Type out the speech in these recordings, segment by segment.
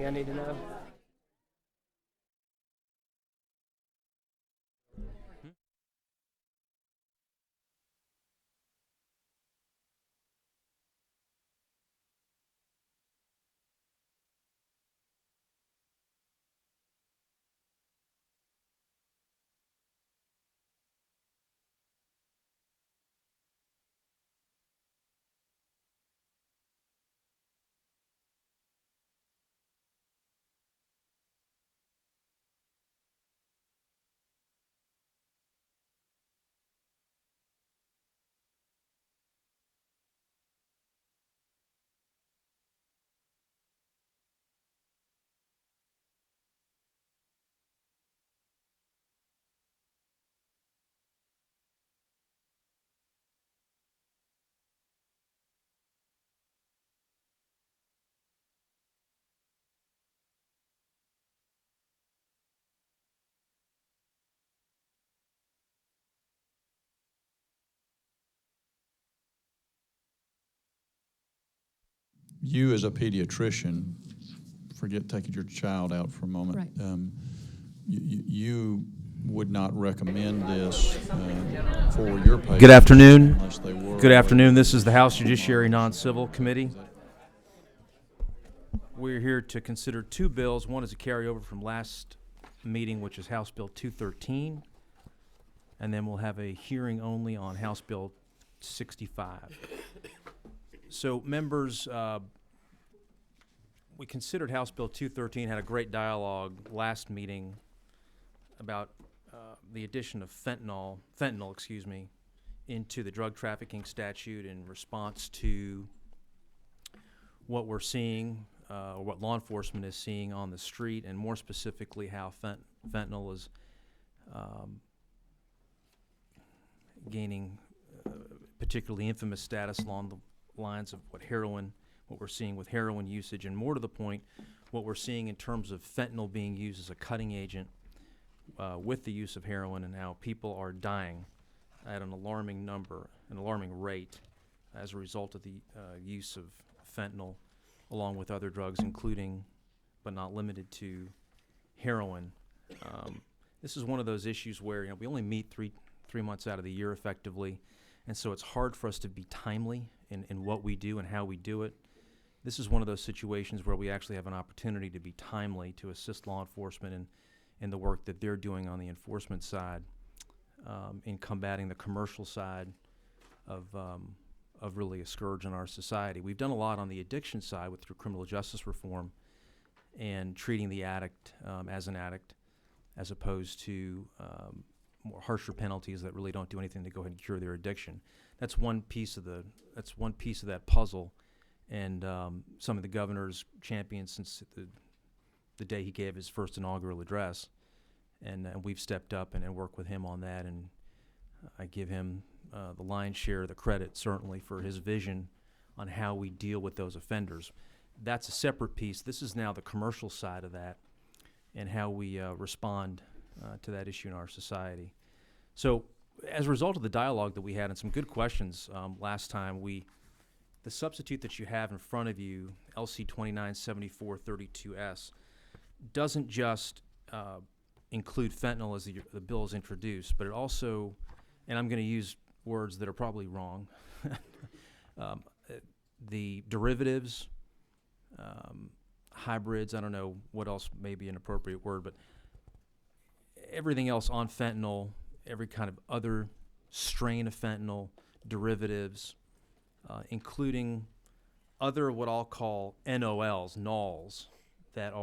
anything I need to know? You as a pediatrician, forget taking your child out for a moment. Right. You would not recommend this for your patients. Good afternoon. Unless they were. Good afternoon. This is the House Judiciary Non Civil Committee. We're here to consider two bills. One is a carryover from last meeting, which is House Bill 213, and then we'll have a hearing only on House Bill 65. So, members, we considered House Bill 213, had a great dialogue last meeting about the addition of fentanyl, into the drug trafficking statute in response to what we're seeing, or what law enforcement is seeing on the street, and more specifically how fentanyl is gaining particularly infamous status along the lines of what we're seeing with heroin usage, and more to the point, what we're seeing in terms of fentanyl being used as a cutting agent with the use of heroin, and how people are dying at an alarming rate as a result of the use of fentanyl, along with other drugs, including, but not limited to, heroin. This is one of those issues where we only meet three months out of the year effectively, and so it's hard for us to be timely in what we do and how we do it. This is one of those situations where we actually have an opportunity to be timely to assist law enforcement in the work that they're doing on the enforcement side, in combating the commercial side of really a scourge in our society. We've done a lot on the addiction side through criminal justice reform and treating the addict as an addict, as opposed to more harsher penalties that really don't do anything to go ahead and cure their addiction. That's one piece of that puzzle, and some of the governor's champions since the day he gave his first inaugural address, and we've stepped up and worked with him on that, and I give him the lion's share of the credit, certainly, for his vision on how we deal with those offenders. That's a separate piece. This is now the commercial side of that, and how we respond to that issue in our society. So, as a result of the dialogue that we had and some good questions last time, the substitute that you have in front of you, LC 297432S, doesn't just include fentanyl as the bill is introduced, but it also, and I'm going to use words that are probably wrong, the derivatives, hybrids, I don't know what else may be an appropriate word, but everything else on fentanyl, every kind of other strain of fentanyl, derivatives, including other what I'll call NOLs, that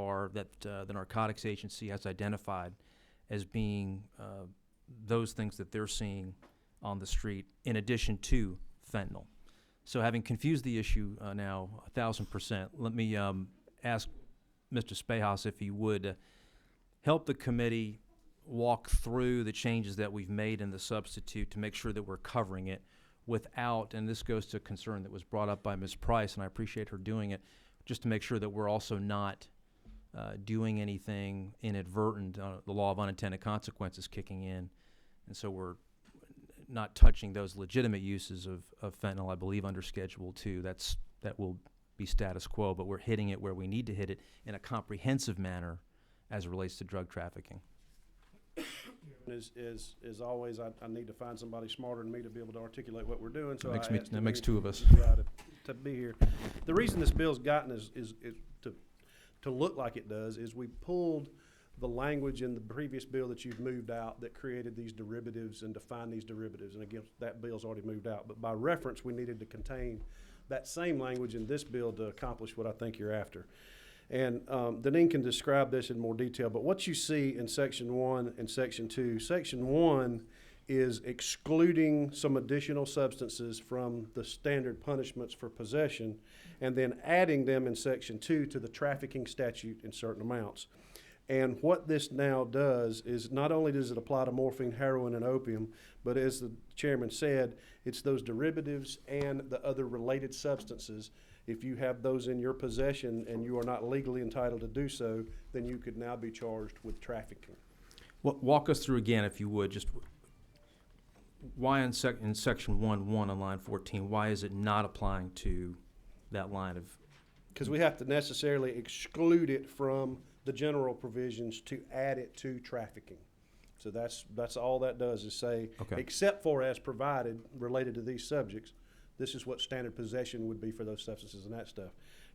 the Narcotics Agency has identified as being those things that they're seeing on the street, in addition to fentanyl. So, having confused the issue now 1,000%, let me ask Mr. Spejas if he would help the committee walk through the changes that we've made in the substitute to make sure that we're covering it without, and this goes to a concern that was brought up by Ms. Price, and I appreciate her doing it, just to make sure that we're also not doing anything inadvertent, the law of unintended consequences kicking in, and so we're not touching those legitimate uses of fentanyl, I believe, under Schedule 2. That will be status quo, but we're hitting it where we need to hit it in a comprehensive manner as it relates to drug trafficking. As always, I need to find somebody smarter than me to be able to articulate what we're doing. So That makes two of us. To be here. The reason this bill's gotten is to look like it does is we pulled the language in the previous bill that you've moved out that created these derivatives and defined these derivatives. And again, that bill's already moved out. But by reference, we needed to contain that same language in this bill to accomplish what I think you're after. And Deneen can describe this in more detail, but what you see in Section 1 and Section 2, Section 1 is excluding some additional substances from the standard punishments for possession and then adding them in Section 2 to the trafficking statute in certain amounts. And what this now does is not only does it apply to morphine, heroin, and opium, but as the chairman said, it's those derivatives and the other related substances. If you have those in your possession and you are not legally entitled to do so, then you could now be charged with trafficking. Walk us through again, if you would, just why in Section 1.1 on line 14, why is it not applying to that line of? Because we have to necessarily exclude it from the general provisions to add it to trafficking. So that's all that does is say, okay, except for as provided related to these subjects, this is what standard possession would be for those substances and that stuff.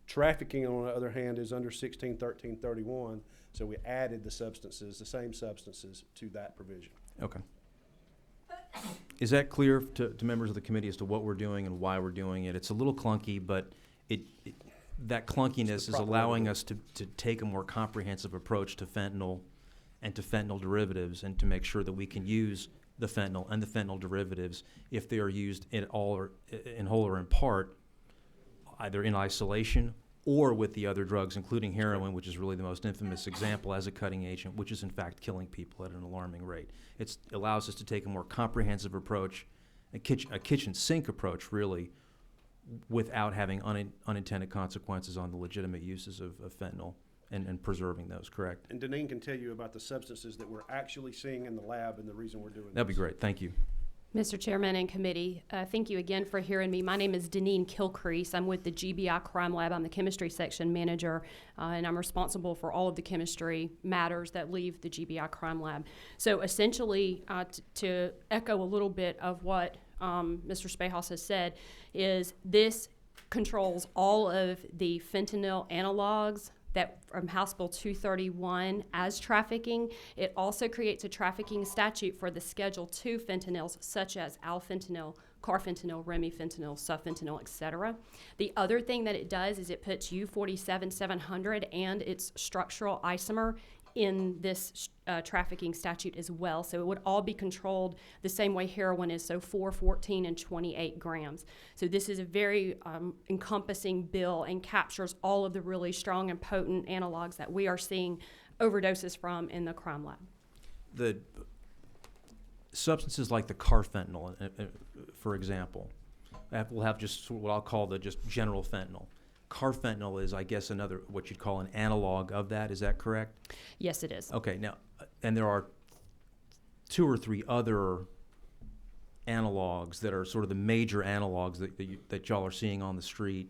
Trafficking, on the other hand, is under 161331, so we added the substances, the same substances, to that provision. Okay. Is that clear to members of the committee as to what we're doing and why we're doing it? It's a little clunky, but that clunkiness is allowing us to take a more comprehensive approach to fentanyl and to fentanyl derivatives, and to make sure that we can use the fentanyl and the fentanyl derivatives if they are used in all or in whole or in part, either in isolation or with the other drugs, including heroin, which is really the most infamous example as a cutting agent, which is in fact killing people at an alarming rate. It allows us to take a more comprehensive approach, a kitchen sink approach, really, without having unintended consequences on the legitimate uses of fentanyl and preserving those, correct? And Deneen can tell you about the substances that we're actually seeing in the lab and the reason we're doing That'd be great. Thank you. Mr. Chairman and committee, thank you again for hearing me. My name is Deneen Kilcrease. I'm with the GBI Crime Lab. I'm the chemistry section manager, and I'm responsible for all of the chemistry matters that leave the GBI Crime Lab. So essentially, to echo a little bit of what Mr. Spehaus has said, is this controls all of the fentanyl analogs that from House Bill 231 as trafficking. It also creates a trafficking statute for the Schedule 2 fentanyls, such as alfentanil, carfentanil, remifentanil, sufentanil, etc. The other thing that it does is it puts U-47-700 and its structural isomer in this trafficking statute as well. So it would all be controlled the same way heroin is, so 4, 14, and 28 grams. So this is a very encompassing bill and captures all of the really strong and potent analogs that we are seeing overdoses from in the crime lab. The substances like the carfentanil, for example, will have just what I'll call the just general fentanyl. Carfentanil is, I guess, another, what you'd call an analog of that. Is that correct? Yes, it is. Okay, now, and there are 2 or 3 other analogs that are sort of the major analogs that y'all are seeing on the street,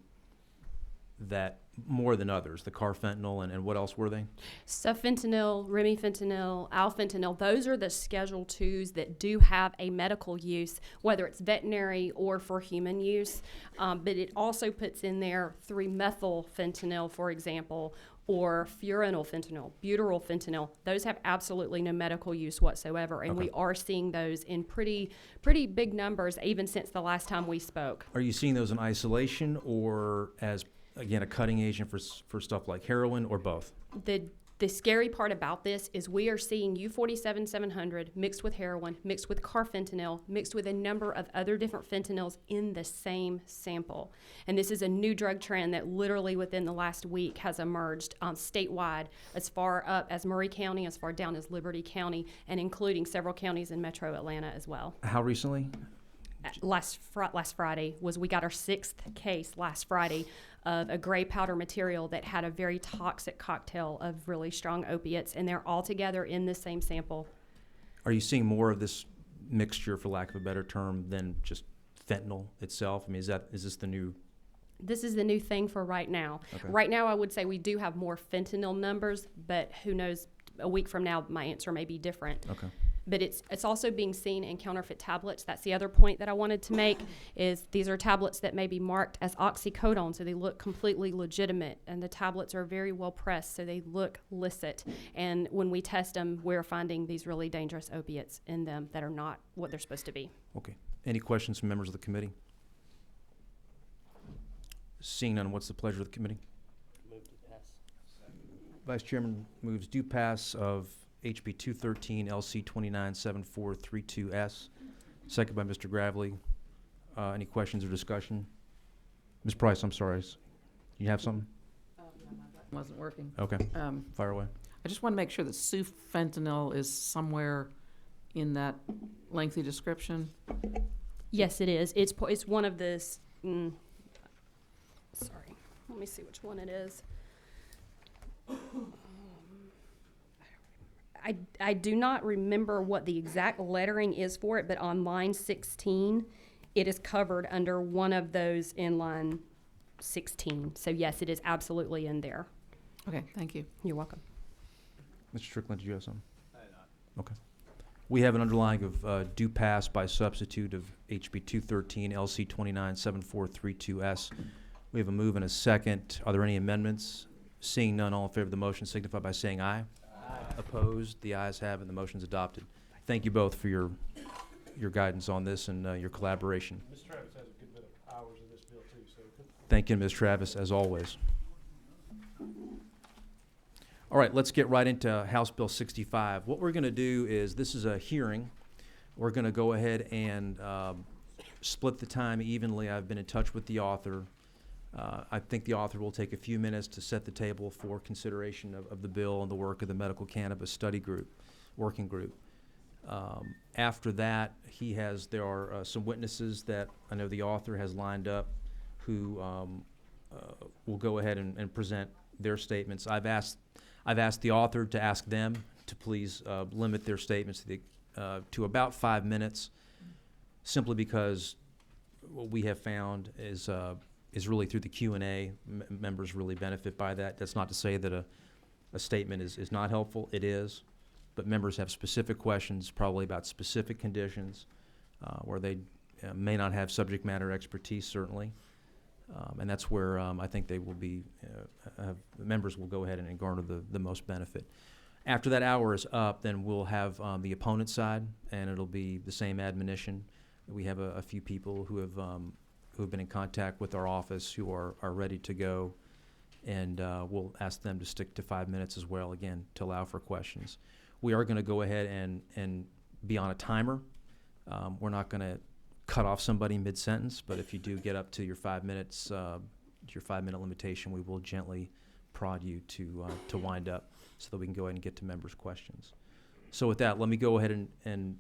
that more than others, the carfentanil, and what else were they? Sufentanil, remifentanil, alfentanil, those are the Schedule 2s that do have a medical use, whether it's veterinary or for human use. But it also puts in there 3-methylfentanyl, for example, or furanylfentanyl, butyrylfentanyl. Those have absolutely no medical use whatsoever, and we are seeing those in pretty big numbers even since the last time we spoke. Are you seeing those in isolation or as, again, a cutting agent for stuff like heroin, or both? The scary part about this is we are seeing U-47-700 mixed with heroin, mixed with carfentanil, mixed with a number of other different fentanyls in the same sample. And this is a new drug trend that literally within the last week has emerged statewide, as far up as Murray County, as far down as Liberty County, and including several counties in metro Atlanta as well. How recently? Last Friday we got our 6th case last Friday of a gray powder material that had a very toxic cocktail of really strong opiates, and they're all together in the same sample. Are you seeing more of this mixture, for lack of a better term, than just fentanyl itself? I mean, is this the new This is the new thing for right now. Okay. Right now, I would say we do have more fentanyl numbers, but who knows, a week from now, my answer may be different. Okay. But it's also being seen in counterfeit tablets. That's the other point that I wanted to make, is these are tablets that may be marked as oxycodone, so they look completely legitimate, and the tablets are very well pressed, so they look licit. And when we test them, we're finding these really dangerous opiates in them that are not what they're supposed to be. Okay. Any questions from members of the committee? Seeing none, what's the pleasure of the committee? Move to pass. Vice Chairman moves due pass of HB 213 LC 297432S. Second by Mr. Gravely. Any questions or discussion? Ms. Price, I'm sorry. You have something? Wasn't working. Okay, fire away. I just want to make sure that sufentanil is somewhere in that lengthy description. Yes, it is. It's one of this. Sorry, let me see which one it is. I do not remember what the exact lettering is for it, but on line 16, it is covered under one of those in line 16. So yes, it is absolutely in there. Okay, thank you. You're welcome. Mr. Strickland, did you have something? Okay. We have an underlying of due pass by substitute of HB 213 LC 297432S. We have a move and a second. Are there any amendments? Seeing none, all in favor of the motion signify by saying aye. Opposed? The ayes have it. The motion's adopted. Thank you both for your guidance on this and your collaboration. Ms. Travis has a good bit of hours in this bill too, so. Thank you, Ms. Travis, as always. All right, let's get right into House Bill 65. What we're going to do is, this is a hearing. We're going to go ahead and split the time evenly. I've been in touch with the author. I think the author will take a few minutes to set the table for consideration of the bill and the work of the Medical Cannabis Study Group, Working Group. After that, there are some witnesses that I know the author has lined up who will go ahead and present their statements. I've asked the author to ask them to please limit their statements to about 5 minutes, simply because what we have found is really through the Q&A. Members really benefit by that. That's not to say that a statement is not helpful. It is. But members have specific questions, probably about specific conditions, where they may not have subject matter expertise, certainly. And that's where I think they will be, members will go ahead and garner the most benefit. After that hour is up, then we'll have the opponent side, and it'll be the same admonition. We have a few people who have been in contact with our office who are ready to go, and we'll ask them to stick to 5 minutes as well, again, to allow for questions. We are going to go ahead and be on a timer. We're not going to cut off somebody mid-sentence, but if you do get up to your 5 minutes, your 5 minute limitation, we will gently prod you to wind up so that we can go ahead and get to members' questions. So with that, let me go ahead and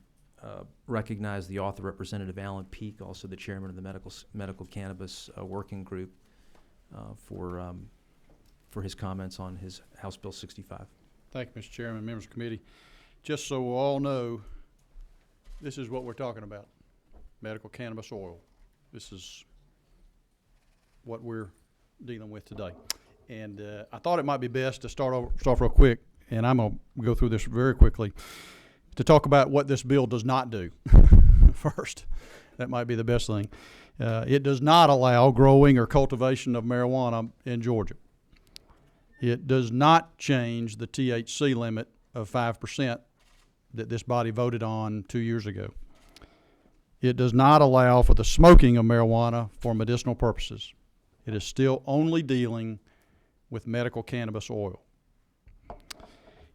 recognize the author, Representative Alan Peake, also the chairman of the Medical Cannabis Working Group, for his comments on his House Bill 65. Thank you, Mr. Chairman, members of the committee. Just so we all know, this is what we're talking about, medical cannabis oil. This is what we're dealing with today. And I thought it might be best to start off real quick, and I'm going to go through this very quickly, to talk about what this bill does not do first. That might be the best thing. It does not allow growing or cultivation of marijuana in Georgia. It does not change the THC limit of 5% that this body voted on 2 years ago. It does not allow for the smoking of marijuana for medicinal purposes. It is still only dealing with medical cannabis oil.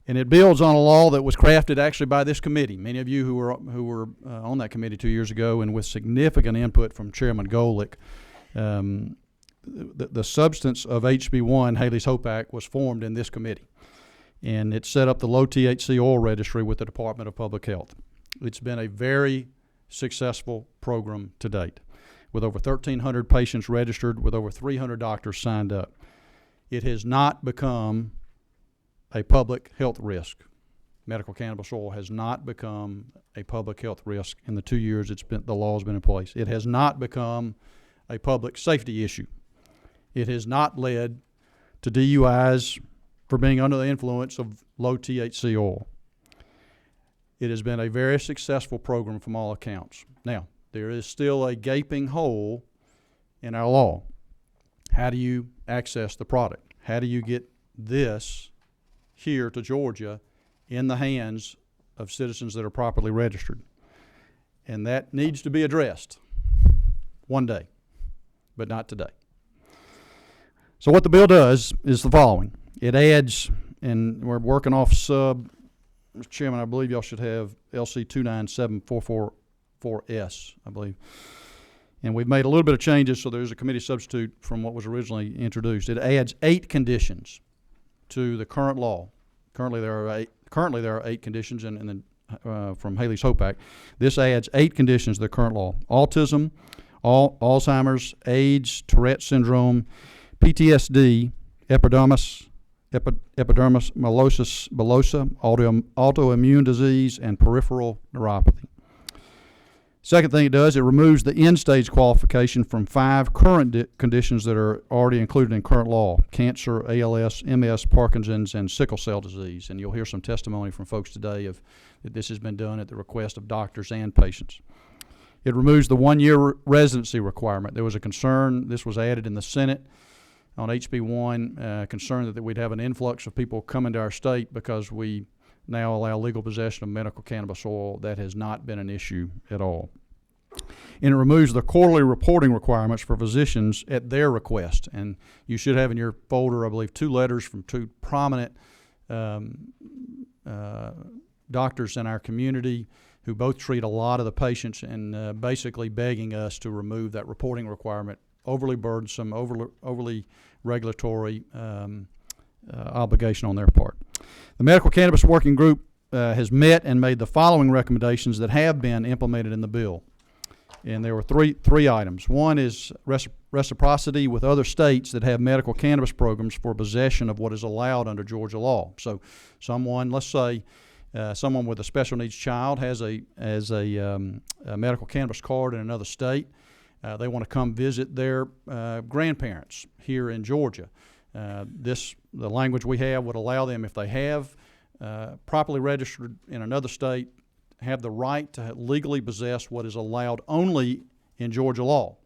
And it builds on a law that was crafted actually by this committee. Many of you who were on that committee 2 years ago, and with significant input from Chairman Golick, the substance of HB1, Haley's Hope Act, was formed in this committee. And it set up the low THC oil registry with the Department of Public Health. It's been a very successful program to date, with over 1,300 patients registered, with over 300 doctors signed up. It has not become a public health risk. Medical cannabis oil has not become a public health risk in the 2 years the law has been in place. It has not become a public safety issue. It has not led to DUIs for being under the influence of low THC oil. It has been a very successful program from all accounts. Now, there is still a gaping hole in our law. How do you access the product? How do you get this here to Georgia in the hands of citizens that are properly registered? And that needs to be addressed one day, but not today. So what the bill does is the following. It adds, and we're working off Mr. Chairman, I believe y'all should have LC 297444S, I believe. And we've made a little bit of changes, so there's a committee substitute from what was originally introduced. It adds 8 conditions to the current law. Currently there are 8 conditions from Haley's Hope Act. This adds 8 conditions to the current law: autism, Alzheimer's, AIDS, Tourette syndrome, PTSD, epidermis bullosa, autoimmune disease, and peripheral neuropathy. Second thing it does, it removes the end-stage qualification from 5 current conditions that are already included in current law: cancer, ALS, MS, Parkinson's, and sickle cell disease. And you'll hear some testimony from folks today that this has been done at the request of doctors and patients. It removes the 1-year residency requirement. There was a concern, this was added in the Senate on HB1, concern that we'd have an influx of people coming to our state because we now allow legal possession of medical cannabis oil. That has not been an issue at all. And it removes the quarterly reporting requirements for physicians at their request. And you should have in your folder, I believe, 2 letters from 2 prominent doctors in our community who both treat a lot of the patients, and basically begging us to remove that reporting requirement. Overly burdensome, overly regulatory obligation on their part. The Medical Cannabis Working Group has met and made the following recommendations that have been implemented in the bill. And there were three items. One is reciprocity with other states that have medical cannabis programs for possession of what is allowed under Georgia law. So someone, let's say, someone with a special needs child has a medical cannabis card in another state. They want to come visit their grandparents here in Georgia. The language we have would allow them, if they have properly registered in another state, have the right to legally possess what is allowed only in Georgia law.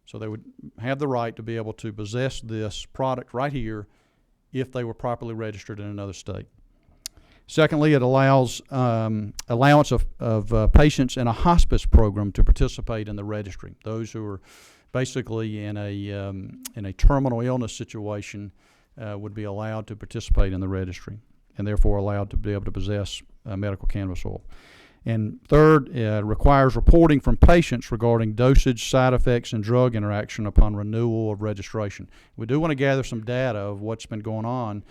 So they would have the right to be able to possess this product right here if they were properly registered in another state. Secondly, it allows allowance of patients in a hospice program to participate in the registry. Those who are basically in a terminal illness situation would be allowed to participate in the registry, and therefore allowed to be able to possess medical cannabis oil. And third, it requires reporting from patients regarding dosage, side effects, and drug interaction upon renewal of registration. We do want to gather some data of what's been going on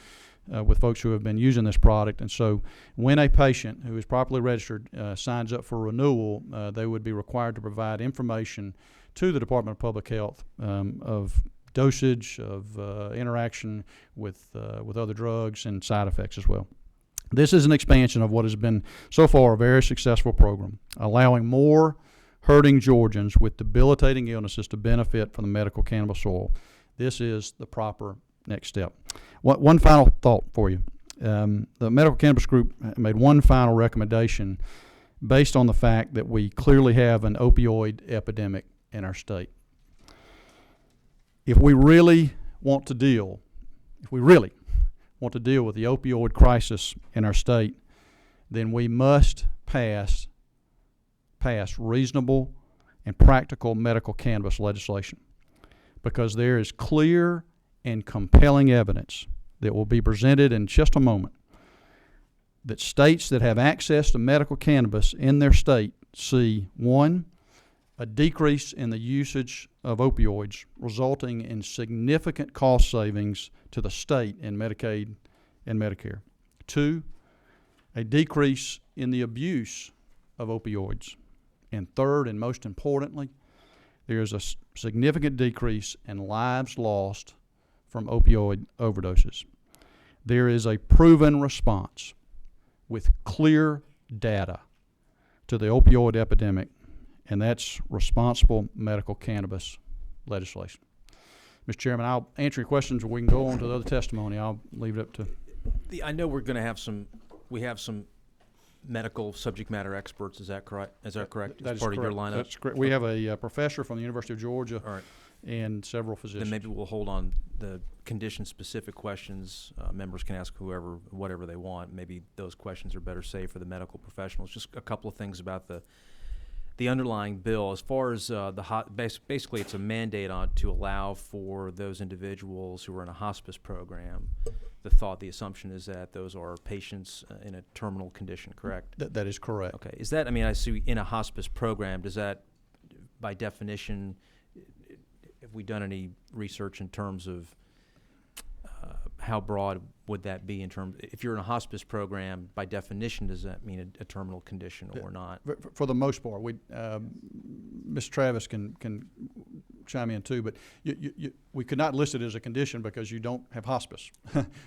with folks who have been using this product. And so when a patient who is properly registered signs up for renewal, they would be required to provide information to the Department of Public Health of dosage, of interaction with other drugs, and side effects as well. This is an expansion of what has been so far a very successful program, allowing more hurting Georgians with debilitating illnesses to benefit from the medical cannabis oil. This is the proper next step. One final thought for you. The Medical Cannabis Group made one final recommendation based on the fact that we clearly have an opioid epidemic in our state. If we really want to deal with the opioid crisis in our state, then we must pass reasonable and practical medical cannabis legislation, because there is clear and compelling evidence that will be presented in just a moment that states that have access to medical cannabis in their state see, 1, a decrease in the usage of opioids, resulting in significant cost savings to the state in Medicaid and Medicare. 2, a decrease in the abuse of opioids. And third, and most importantly, there is a significant decrease in lives lost from opioid overdoses. There is a proven response with clear data to the opioid epidemic, and that's responsible medical cannabis legislation. Mr. Chairman, I'll answer your questions, or we can go on to the other testimony. I'll leave it up to. I know we're going to have we have some medical subject matter experts. Is that correct? Is that correct? That As is part correct. of your lineup? That's correct. We have a professor from the University of Georgia All right. and several physicians. Then maybe we'll hold on the condition-specific questions. Members can ask whatever they want. Maybe those questions are better saved for the medical professionals. Just a couple of things about the underlying bill. As far as basically it's a mandate to allow for those individuals who are in a hospice program. The assumption is that those are patients in a terminal condition, correct? That is correct. Okay. Is that, I mean, I see in a hospice program, does that, by definition, have we done any research in terms of how broad would that be in terms, if you're in a hospice program, by definition, does that mean a terminal condition or not? For the most part, Mr. Travis can chime in too, but we could not list it as a condition because you don't have hospice.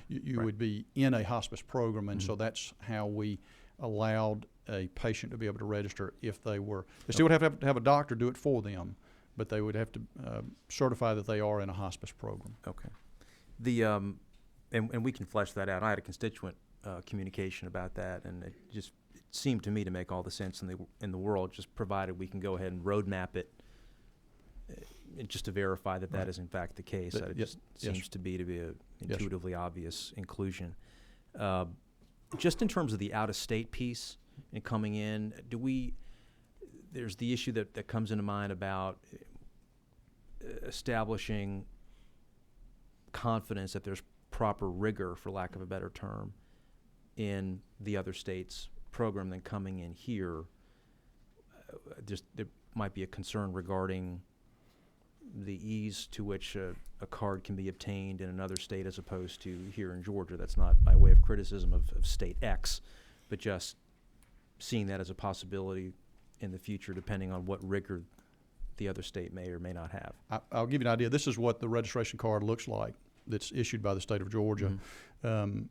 you Right. would be in a hospice program, and Mhm. so that's how we allowed a patient to be able to register if they were. They still would have to have a doctor do it for them, but they would have to certify that they are in a hospice program. Okay. And we can flesh that out. I had a constituent communication about that, and it seemed to me to make all the sense in the world, just provided we can go ahead and roadmap it, just to verify that Right. is in fact the case. That it Yes. just seems to be an Yes. intuitively obvious inclusion. Just in terms of the out-of-state piece and coming in, there's the issue that comes into mind about establishing confidence that there's proper rigor, for lack of a better term, in the other state's program than coming in here. There might be a concern regarding the ease to which a card can be obtained in another state as opposed to here in Georgia. That's not by way of criticism of state X, but just seeing that as a possibility in the future, depending on what rigor the other state may or may not have. I'll give you an idea. This is what the registration card looks like that's issued by the state of Georgia. Mhm.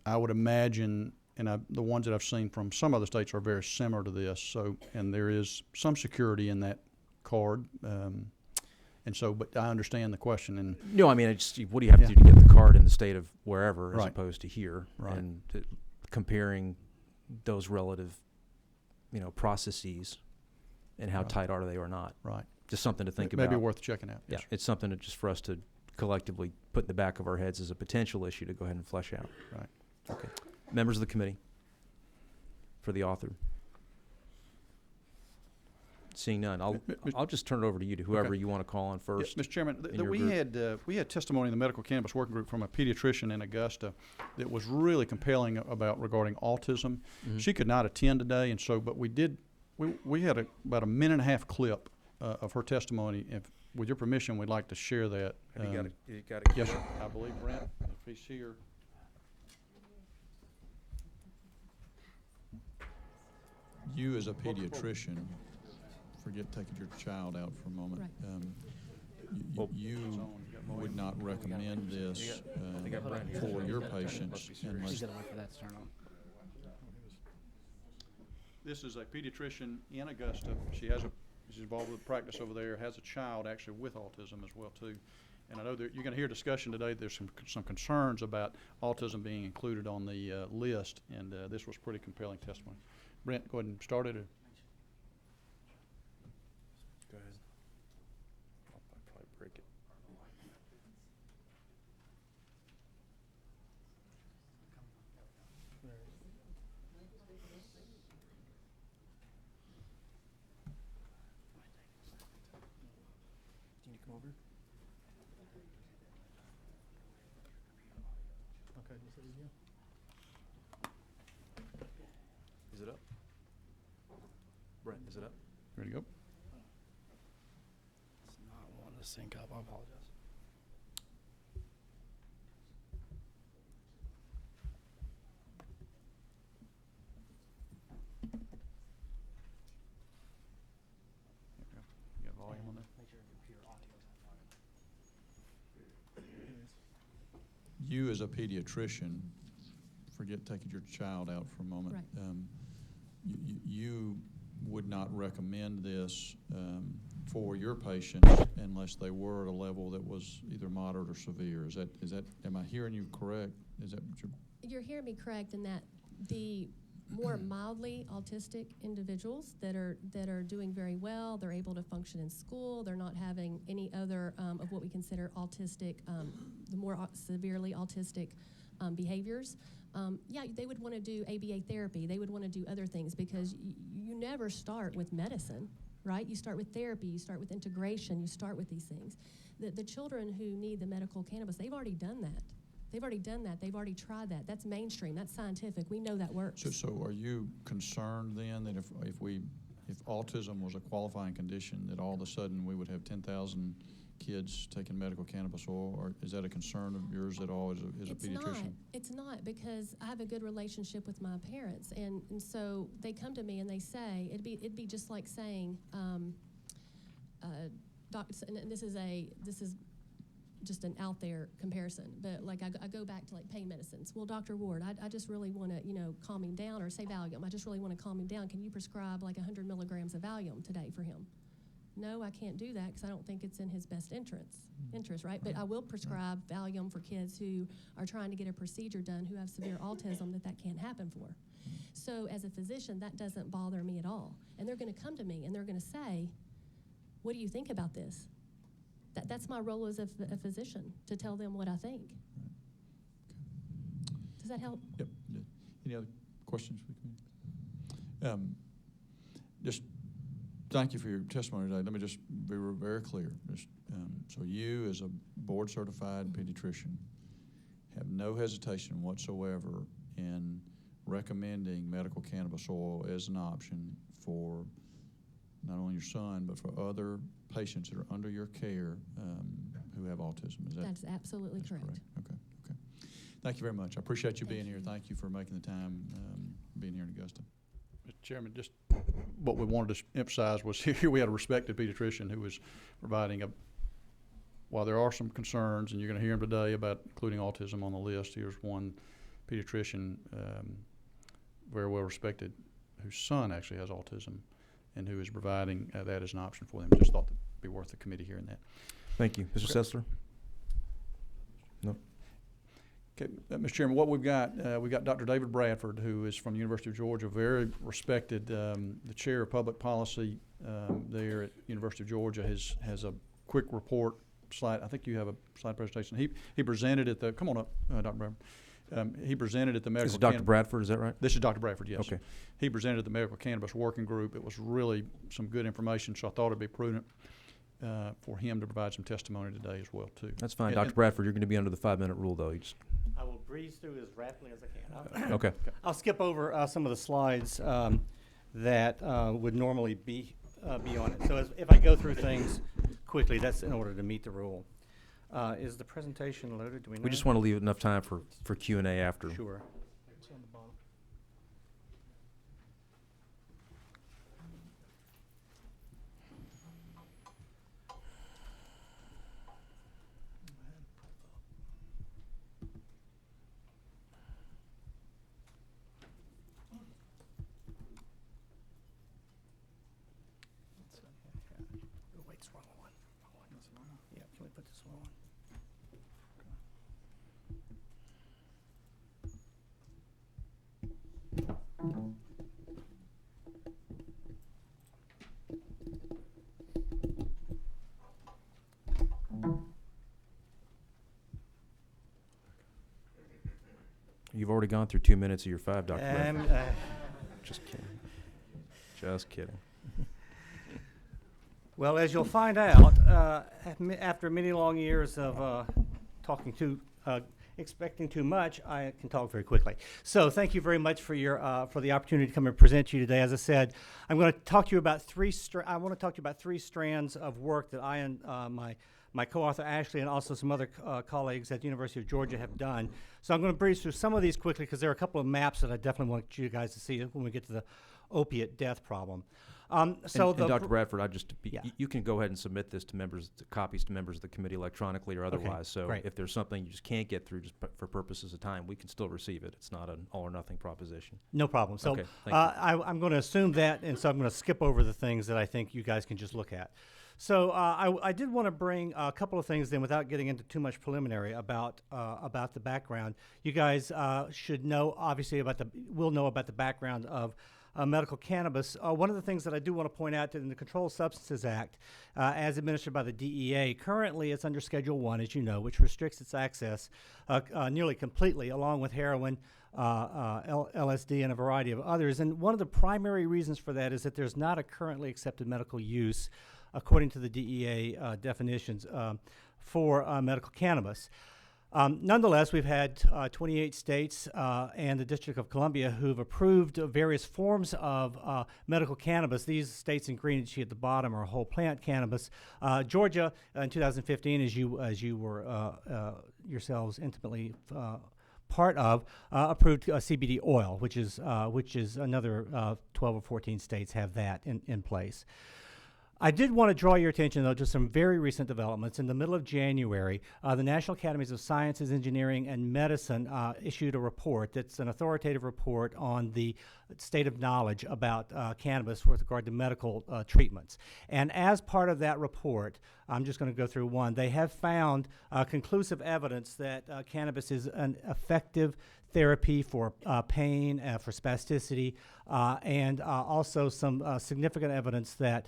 I would imagine, and the ones that I've seen from some other states are very similar to this. So, and there is some security in that card. And so, but I understand the question. And No, I mean, what do you have to do to get the card in the state of wherever as Right. opposed to here? Right. And comparing those relative, processes and how Right. tight are they or not. right, Just something to think maybe about. worth checking out. Yeah, Yes, it's something just for us to collectively put in the back of our heads as a potential issue to go ahead and flesh out. Right. Okay. Members of the committee, for the author. Seeing none, I'll just turn it over to you, to whoever Okay. you want to call on first. Mr. Chairman, in your we had testimony in the medical cannabis working group from a pediatrician in Augusta that was really compelling regarding autism. Mhm. She could not attend today, and so, but we had about a minute and a half clip of her testimony. If, with your permission, we'd like to share that. Have you got it? Yes, sir. I believe Brent, if he's here. You as a pediatrician, forget taking your child out for a moment. Well- You would not recommend this for your patients unless This is a pediatrician in Augusta. She's involved with practice over there, has a child actually with autism as well too. And I know that you're gonna hear discussion today, there's some concerns about autism being included on the list, and this was pretty compelling testimony. Brent, go ahead and start it. Go ahead. I'll probably break it. Can you come over? Is it up? Brent, is it up? Ready to go? It's not wanting to sync up. I apologize. You got volume on there? Make sure your computer audio's on. you as a pediatrician, forget taking your child out for a moment. Right. You would not recommend this for your patients unless they were at a level that was either moderate or severe. Is that, am I hearing you correct? Is that what You're hearing me correct in that the more mildly autistic individuals that are doing very well, they're able to function in school, they're not having any other of what we consider autistic, the more severely autistic behaviors. Yeah, they would want to do ABA therapy. They would want to do other things because you never start with medicine, right? You start with therapy, you start with integration, you start with these things. The children who need the medical cannabis, they've already done that. They've already done that. They've already tried that. That's mainstream. That's scientific. We know that works. So are you concerned then that if autism was a qualifying condition, that all of a sudden we would have 10,000 kids taking medical cannabis oil, or is that a concern of yours at all as a pediatrician? It's not, because I have a good relationship with my parents, and so they come to me and they say, it'd be just like saying, and this is just an out there comparison, but like I go back to like pain medicines. Well, Dr. Ward, I just really want to, calm him down, or say Valium. I just really want to calm him down. Can you prescribe like 100 milligrams of Valium today for him? No, I can't do that because I don't think it's in his best interest, right? But I will prescribe Valium for kids who are trying to get a procedure done who have severe autism that can't happen for. So as a physician, that doesn't bother me at all. And they're going to come to me and they're going to say, what do you think about this? That's my role as a physician, to tell them what I think. Does that help? Yep. Any other questions for the committee? Just thank you for your testimony today. Let me just be very clear. So you, as a board-certified pediatrician, have no hesitation whatsoever in recommending medical cannabis oil as an option for not only your son, but for other patients that are under your care who have autism. That's absolutely correct. Okay. Thank you very much. I appreciate you being here. Thank you for making the time being here in Augusta. Mr. Chairman, just what we wanted to emphasize was here we had a respected pediatrician who was providing while there are some concerns, and you're going to hear him today about including autism on the list, here's one pediatrician, very well respected, whose son actually has autism, and who is providing that as an option for them. Just thought it'd be worth the committee hearing that. Thank you. Mr. Sessler? No? Okay, Mr. Chairman, what we've got Dr. David Bradford, who is from the University of Georgia, very respected, the chair of public policy there at University of Georgia, has a quick report slide. I think you have a slide presentation. He presented at the, come on up, Dr. Bradford. He presented at the medical. This is Dr. Bradford, is that right? This is Dr. Bradford, yes. Okay. He presented at the Medical Cannabis Working Group. It was really some good information, so I thought it'd be prudent for him to provide some testimony today as well, too. That's fine. Dr. Bradford, you're going to be under the 5-minute rule, though. You just, I will breeze through as rapidly as I can. okay. I'll skip over some of the slides that would normally be on it. So if I go through things quickly, that's in order to meet the rule. Is the presentation loaded? Do we know? We just want to leave enough time for Q&A after. Sure. It's on the bottom. Oh, wait, it's wrong one. Yeah, can we put this one on? You've already gone through 2 minutes of your 5, Dr. Bradford. Just kidding. Just kidding. Well, as you'll find out, after many long years of expecting too much, I can talk very quickly. So, thank you very much for the opportunity to come and present to you today. As I said, I'm going to talk to you about three strands of work that I and my co-author Ashley and also some other colleagues at the University of Georgia have done. So I'm going to breeze through some of these quickly because there are a couple of maps that I definitely want you guys to see when we get to the opiate death problem. So And Dr. Bradford, Yeah. you can go ahead and submit this to copies to members of the committee electronically or otherwise. So great. if there's something you just can't get through just for purposes of time, we can still receive it. It's not an all or nothing proposition. No problem. So Okay, thank you. I'm going to assume that, and so I'm going to skip over the things that I think you guys can just look at. So I did want to bring a couple of things in without getting into too much preliminary about the background. You guys should know, obviously, will know about the background of medical cannabis. One of the things that I do want to point out that in the Controlled Substances Act, as administered by the DEA, currently it's under Schedule 1, as you know, which restricts its access nearly completely, along with heroin, LSD, and a variety of others. And one of the primary reasons for that is that there's not a currently accepted medical use, according to the DEA definitions, for medical cannabis. Nonetheless, we've had 28 states and the District of Columbia who've approved various forms of medical cannabis. These states in green that you see at the bottom are whole plant cannabis. Georgia in 2015, as you were yourselves intimately part of, approved CBD oil, which is another 12 or 14 states have that in place. I did want to draw your attention, though, to some very recent developments. In the middle of January, the National Academies of Sciences, Engineering, and Medicine issued a report that's an authoritative report on the state of knowledge about cannabis with regard to medical treatments. And as part of that report, I'm just going to go through one, they have found conclusive evidence that cannabis is an effective therapy for pain, for spasticity, and also some significant evidence that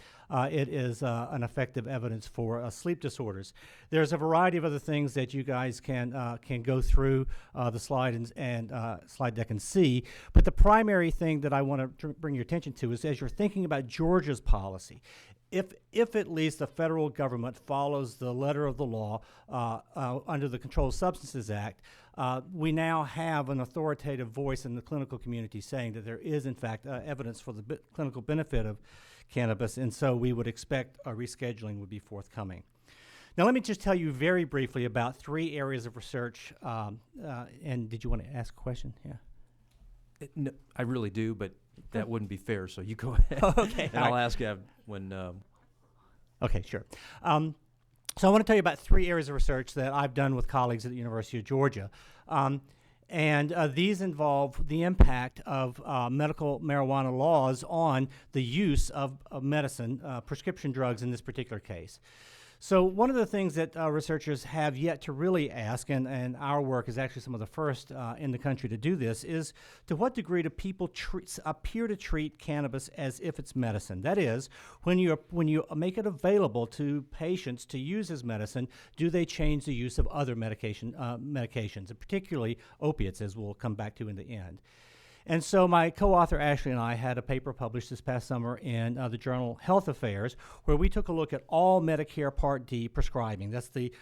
it is an effective evidence for sleep disorders. There's a variety of other things that you guys can go through the slide and slide deck and see, but the primary thing that I want to bring your attention to is as you're thinking about Georgia's policy, if at least the federal government follows the letter of the law under the Controlled Substances Act, we now have an authoritative voice in the clinical community saying that there is, in fact, evidence for the clinical benefit of cannabis, and so we would expect a rescheduling would be forthcoming. Now, let me just tell you very briefly about 3 areas of research, and did you want to ask a question? Yeah. No, I really do, but that wouldn't be fair, so you go ahead. Okay. And I'll ask you when... Okay, sure. So I want to tell you about 3 areas of research that I've done with colleagues at the University of Georgia. And these involve the impact of medical marijuana laws on the use of medicine, prescription drugs in this particular case. So one of the things that researchers have yet to really ask, and our work is actually some of the first in the country to do this, is to what degree do people appear to treat cannabis as if it's medicine? That is, when you make it available to patients to use as medicine, do they change the use of other medications, and particularly opiates, as we'll come back to in the end? And so my co-author Ashley and I had a paper published this past summer in the journal Health Affairs, where we took a look at all Medicare Part D prescribing. That's the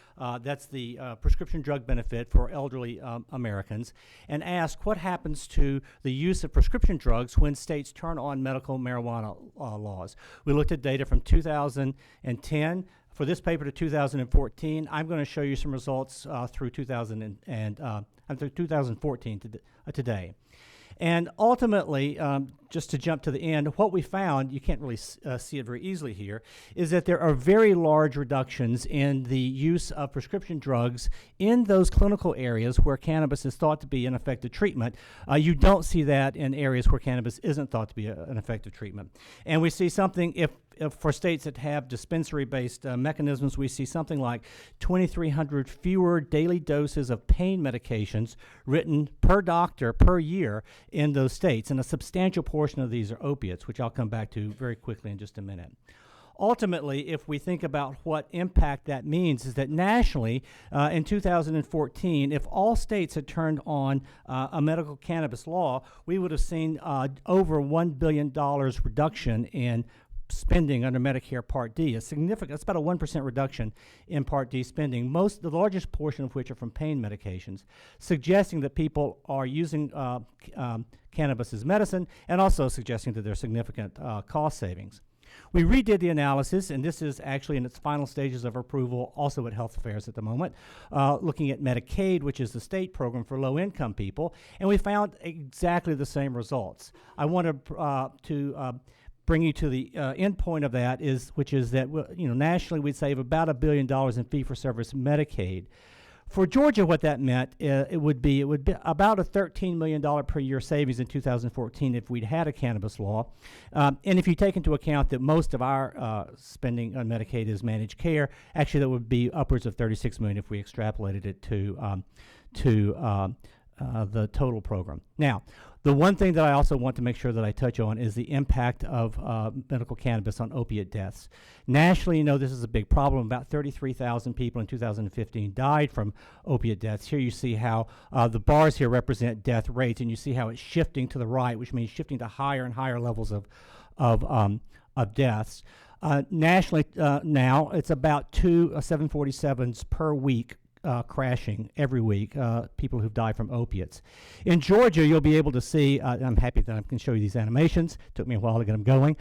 prescription drug benefit for elderly Americans, and asked what happens to the use of prescription drugs when states turn on medical marijuana laws. We looked at data from 2010. For this paper to 2014, I'm going to show you some results through 2014 today. And ultimately, just to jump to the end, what we found, you can't really see it very easily here, is that there are very large reductions in the use of prescription drugs in those clinical areas where cannabis is thought to be an effective treatment. You don't see that in areas where cannabis isn't thought to be an effective treatment. And we see something, if for states that have dispensary-based mechanisms, we see something like 2,300 fewer daily doses of pain medications written per doctor per year in those states, and a substantial portion of these are opiates, which I'll come back to very quickly in just a minute. Ultimately, if we think about what impact that means, is that nationally, in 2014, if all states had turned on a medical cannabis law, we would have seen over $1 billion reduction in spending under Medicare Part D. That's about a 1% reduction in Part D spending, the largest portion of which are from pain medications, suggesting that people are using cannabis as medicine, and also suggesting that there's significant cost savings. We redid the analysis, and this is actually in its final stages of approval, also at Health Affairs at the moment, looking at Medicaid, which is the state program for low-income people, and we found exactly the same results. I wanted to bring you to the end point of that which is that nationally we'd save about $1 billion in fee-for-service Medicaid. For Georgia, what that meant, it would be about a $13 million per year savings in 2014 if we'd had a cannabis law. And if you take into account that most of our spending on Medicaid is managed care, actually that would be upwards of $36 million if we extrapolated it to the total program. Now, the one thing that I also want to make sure that I touch on is the impact of medical cannabis on opiate deaths. Nationally, this is a big problem. About 33,000 people in 2015 died from opiate deaths. Here you see how the bars here represent death rates, and you see how it's shifting to the right, which means shifting to higher and higher levels of deaths. Nationally, now it's about 2 747s per week. Crashing every week, people who've died from opiates. In Georgia, you'll be able to see, I'm happy that I can show you these animations. Took me a while to get them going.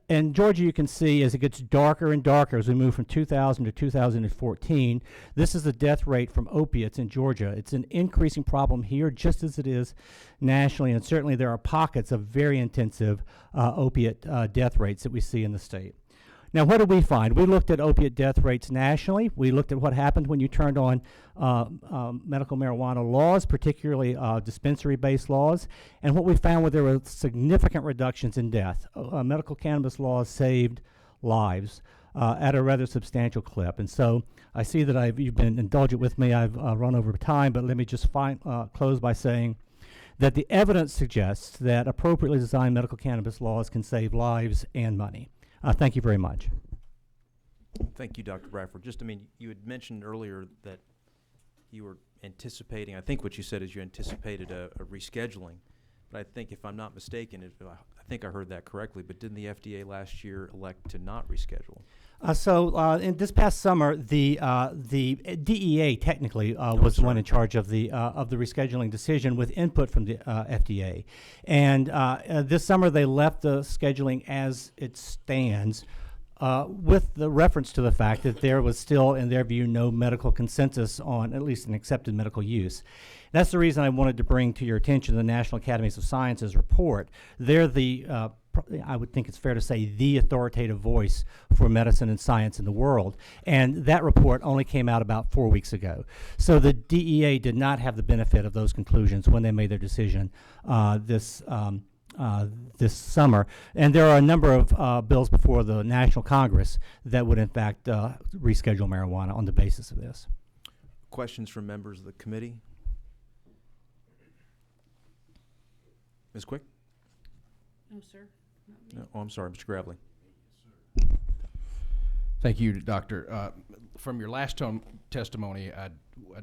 In Georgia, you can see as it gets darker and darker, as we move from 2000 to 2014, this is the death rate from opiates in Georgia. It's an increasing problem here, just as it is nationally, and certainly there are pockets of very intensive opiate death rates that we see in the state. Now, what did we find? We looked at opiate death rates nationally. We looked at what happened when you turned on medical marijuana laws, particularly dispensary-based laws. And what we found was there were significant reductions in death. Medical cannabis laws saved lives at a rather substantial clip. And so I see that you've been indulgent with me. I've run over time, but let me just close by saying that the evidence suggests that appropriately designed medical cannabis laws can save lives and money. Thank you very much. Thank you, Dr. Bradford. You had mentioned earlier that you were anticipating, I think what you said is you anticipated a rescheduling. But I think, if I'm not mistaken, I think I heard that correctly, but didn't the FDA last year elect to not reschedule? In this past summer, the DEA technically was the one in charge of the rescheduling decision with input from the FDA. And this summer they left the scheduling as it stands, with the reference to the fact that there was still, in their view, no medical consensus on at least an accepted medical use. That's the reason I wanted to bring to your attention the National Academies of Sciences report. They're I would think it's fair to say, the authoritative voice for medicine and science in the world. And that report only came out about 4 weeks ago. So the DEA did not have the benefit of those conclusions when they made their decision this summer. And there are a number of bills before the National Congress that would, in fact, reschedule marijuana on the basis of this. Questions from members of the committee? Ms. Quick? No, sir. No, I'm sorry, Mr. Gravely. Thank you, Doctor. From your last testimony, I'd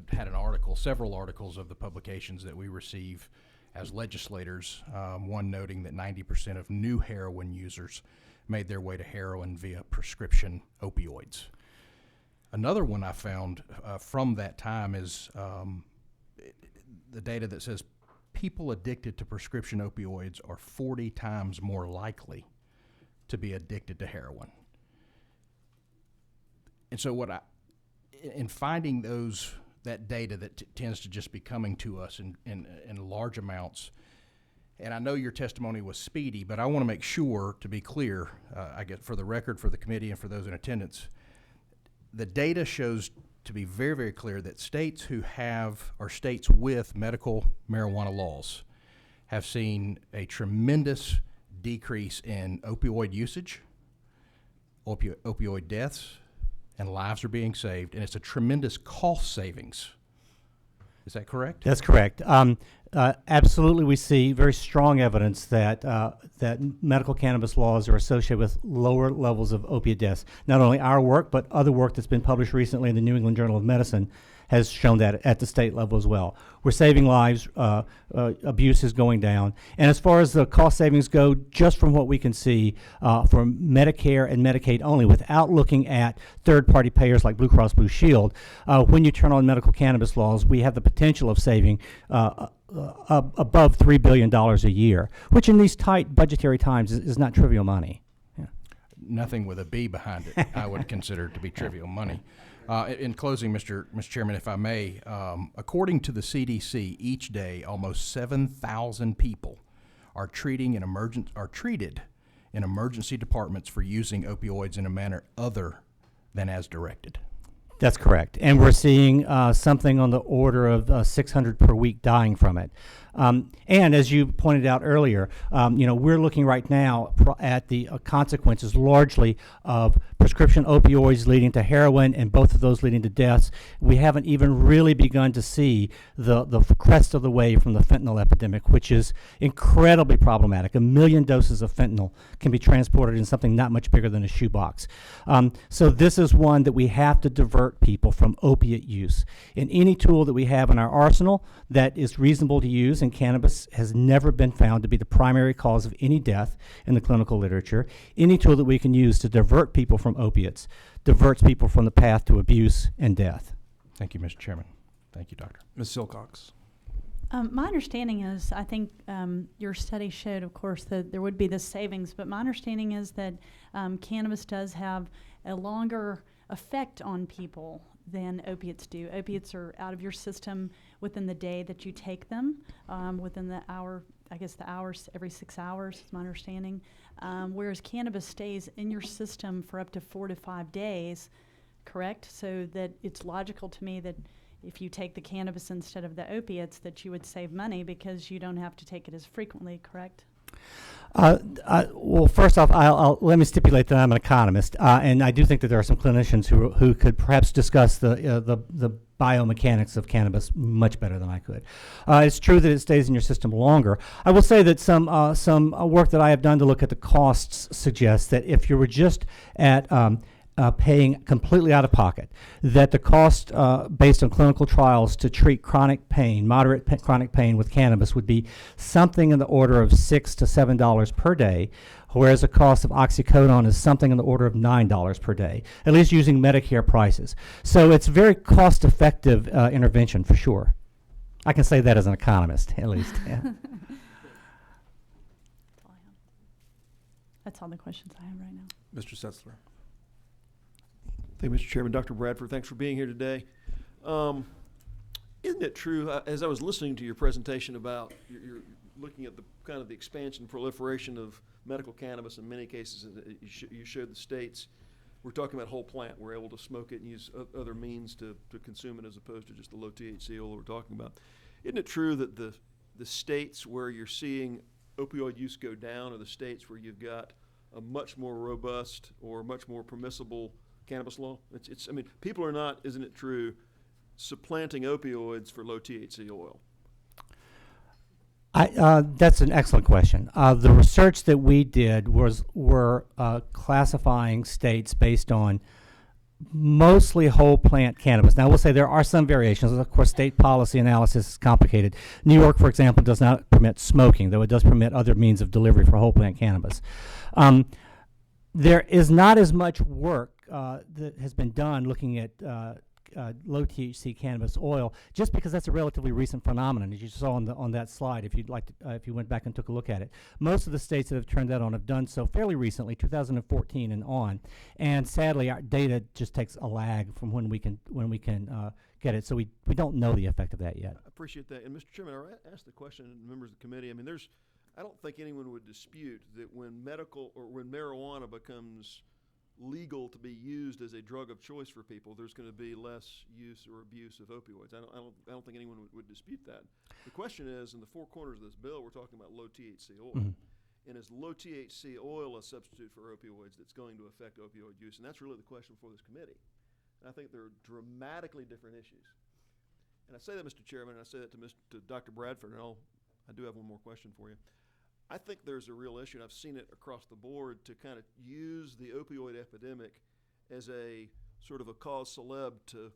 had several articles of the publications that we receive as legislators, one noting that 90% of new heroin users made their way to heroin via prescription opioids. Another one I found from that time is the data that says people addicted to prescription opioids are 40 times more likely to be addicted to heroin. And so in finding that data that tends to just be coming to us in large amounts, and I know your testimony was speedy, but I want to make sure, to be clear, I guess for the record, for the committee and for those in attendance, the data shows to be very, very clear that states states with medical marijuana laws have seen a tremendous decrease in opioid usage, opioid deaths, and lives are being saved, and it's a tremendous cost savings. Is that correct? That's correct. Absolutely, we see very strong evidence that medical cannabis laws are associated with lower levels of opiate deaths. Not only our work, but other work that's been published recently in the New England Journal of Medicine has shown that at the state level as well. We're saving lives, abuse is going down. And as far as the cost savings go, just from what we can see for Medicare and Medicaid only, without looking at third-party payers like Blue Cross Blue Shield, when you turn on medical cannabis laws, we have the potential of saving above $3 billion a year, which in these tight budgetary times is not trivial money. Yeah. Nothing with a B behind it I would consider to be trivial money. In closing, Mr. Chairman, if I may, according to the CDC, each day almost 7,000 people are treated in emergency departments for using opioids in a manner other than as directed. That's correct. And we're seeing something on the order of 600 per week dying from it. And as you pointed out earlier, we're looking right now at the consequences largely of prescription opioids leading to heroin, and both of those leading to deaths. We haven't even really begun to see the crest of the wave from the fentanyl epidemic, which is incredibly problematic. 1 million doses of fentanyl can be transported in something not much bigger than a shoebox. So this is one that we have to divert people from opiate use. And any tool that we have in our arsenal that is reasonable to use, and cannabis has never been found to be the primary cause of any death in the clinical literature, any tool that we can use to divert people from opiates diverts people from the path to abuse and death. Thank you, Mr. Chairman. Thank you, Doctor. Ms. Silcox. My understanding is, I think your study showed, of course, that there would be this savings, but my understanding is that cannabis does have a longer effect on people than opiates do. Opiates are out of your system within the day that you take them, within the hour, I guess the hours, every 6 hours is my understanding, whereas cannabis stays in your system for up to 4 to 5 days, correct? So that it's logical to me that if you take the cannabis instead of the opiates, that you would save money because you don't have to take it as frequently, correct? Well, first off, let me stipulate that I'm an economist, and I do think that there are some clinicians who could perhaps discuss the biomechanics of cannabis much better than I could. It's true that it stays in your system longer. I will say that some work that I have done to look at the costs suggests that if you were just at paying completely out of pocket, that the cost based on clinical trials to treat chronic pain, moderate chronic pain with cannabis would be something in the order of $6 to $7 per day, whereas the cost of oxycodone is something in the order of $9 per day, at least using Medicare prices. So it's very cost-effective intervention for sure. I can say that as an economist, at least. Yeah. That's all the questions I have right now. Mr. Setzler. Thank you, Mr. Chairman. Dr. Bradford, thanks for being here today. Isn't it true, as I was listening to your presentation about you're looking at the kind of the expansion, proliferation of medical cannabis in many cases, you showed the states, we're talking about whole plant, we're able to smoke it and use other means to consume it as opposed to just the low THC oil we're talking about. Isn't it true that the states where you're seeing opioid use go down are the states where you've got a much more robust or much more permissible cannabis law? I mean, people are not, isn't it true, supplanting opioids for low THC oil? That's an excellent question. The research that we did were classifying states based on mostly whole plant cannabis. Now, I will say there are some variations. Of course, state policy analysis is complicated. New York, for example, does not permit smoking, though it does permit other means of delivery for whole plant cannabis. There is not as much work that has been done looking at low THC cannabis oil, just because that's a relatively recent phenomenon, as you saw on that slide. If you'd like to, if you went back and took a look at it, most of the states that have turned that on have done so fairly recently, 2014 and on. And sadly, our data just takes a lag from when we can get it. So we don't know the effect of that yet. I appreciate that. And Mr. Chairman, I asked the question to members of the committee. I mean, I don't think anyone would dispute that when marijuana becomes legal to be used as a drug of choice for people, there's going to be less use or abuse of opioids. I don't think anyone would dispute that. The question is, in the four corners of this bill, we're talking about low THC oil. Mm-hmm. And is low THC oil a substitute for opioids that's going to affect opioid use? And that's really the question for this committee. And I think they're dramatically different issues. And I say that, Mr. Chairman, and I say that to Dr. Bradford, and I do have one more question for you. I think there's a real issue, and I've seen it across the board, to kind of use the opioid epidemic as a sort of a cause celeb to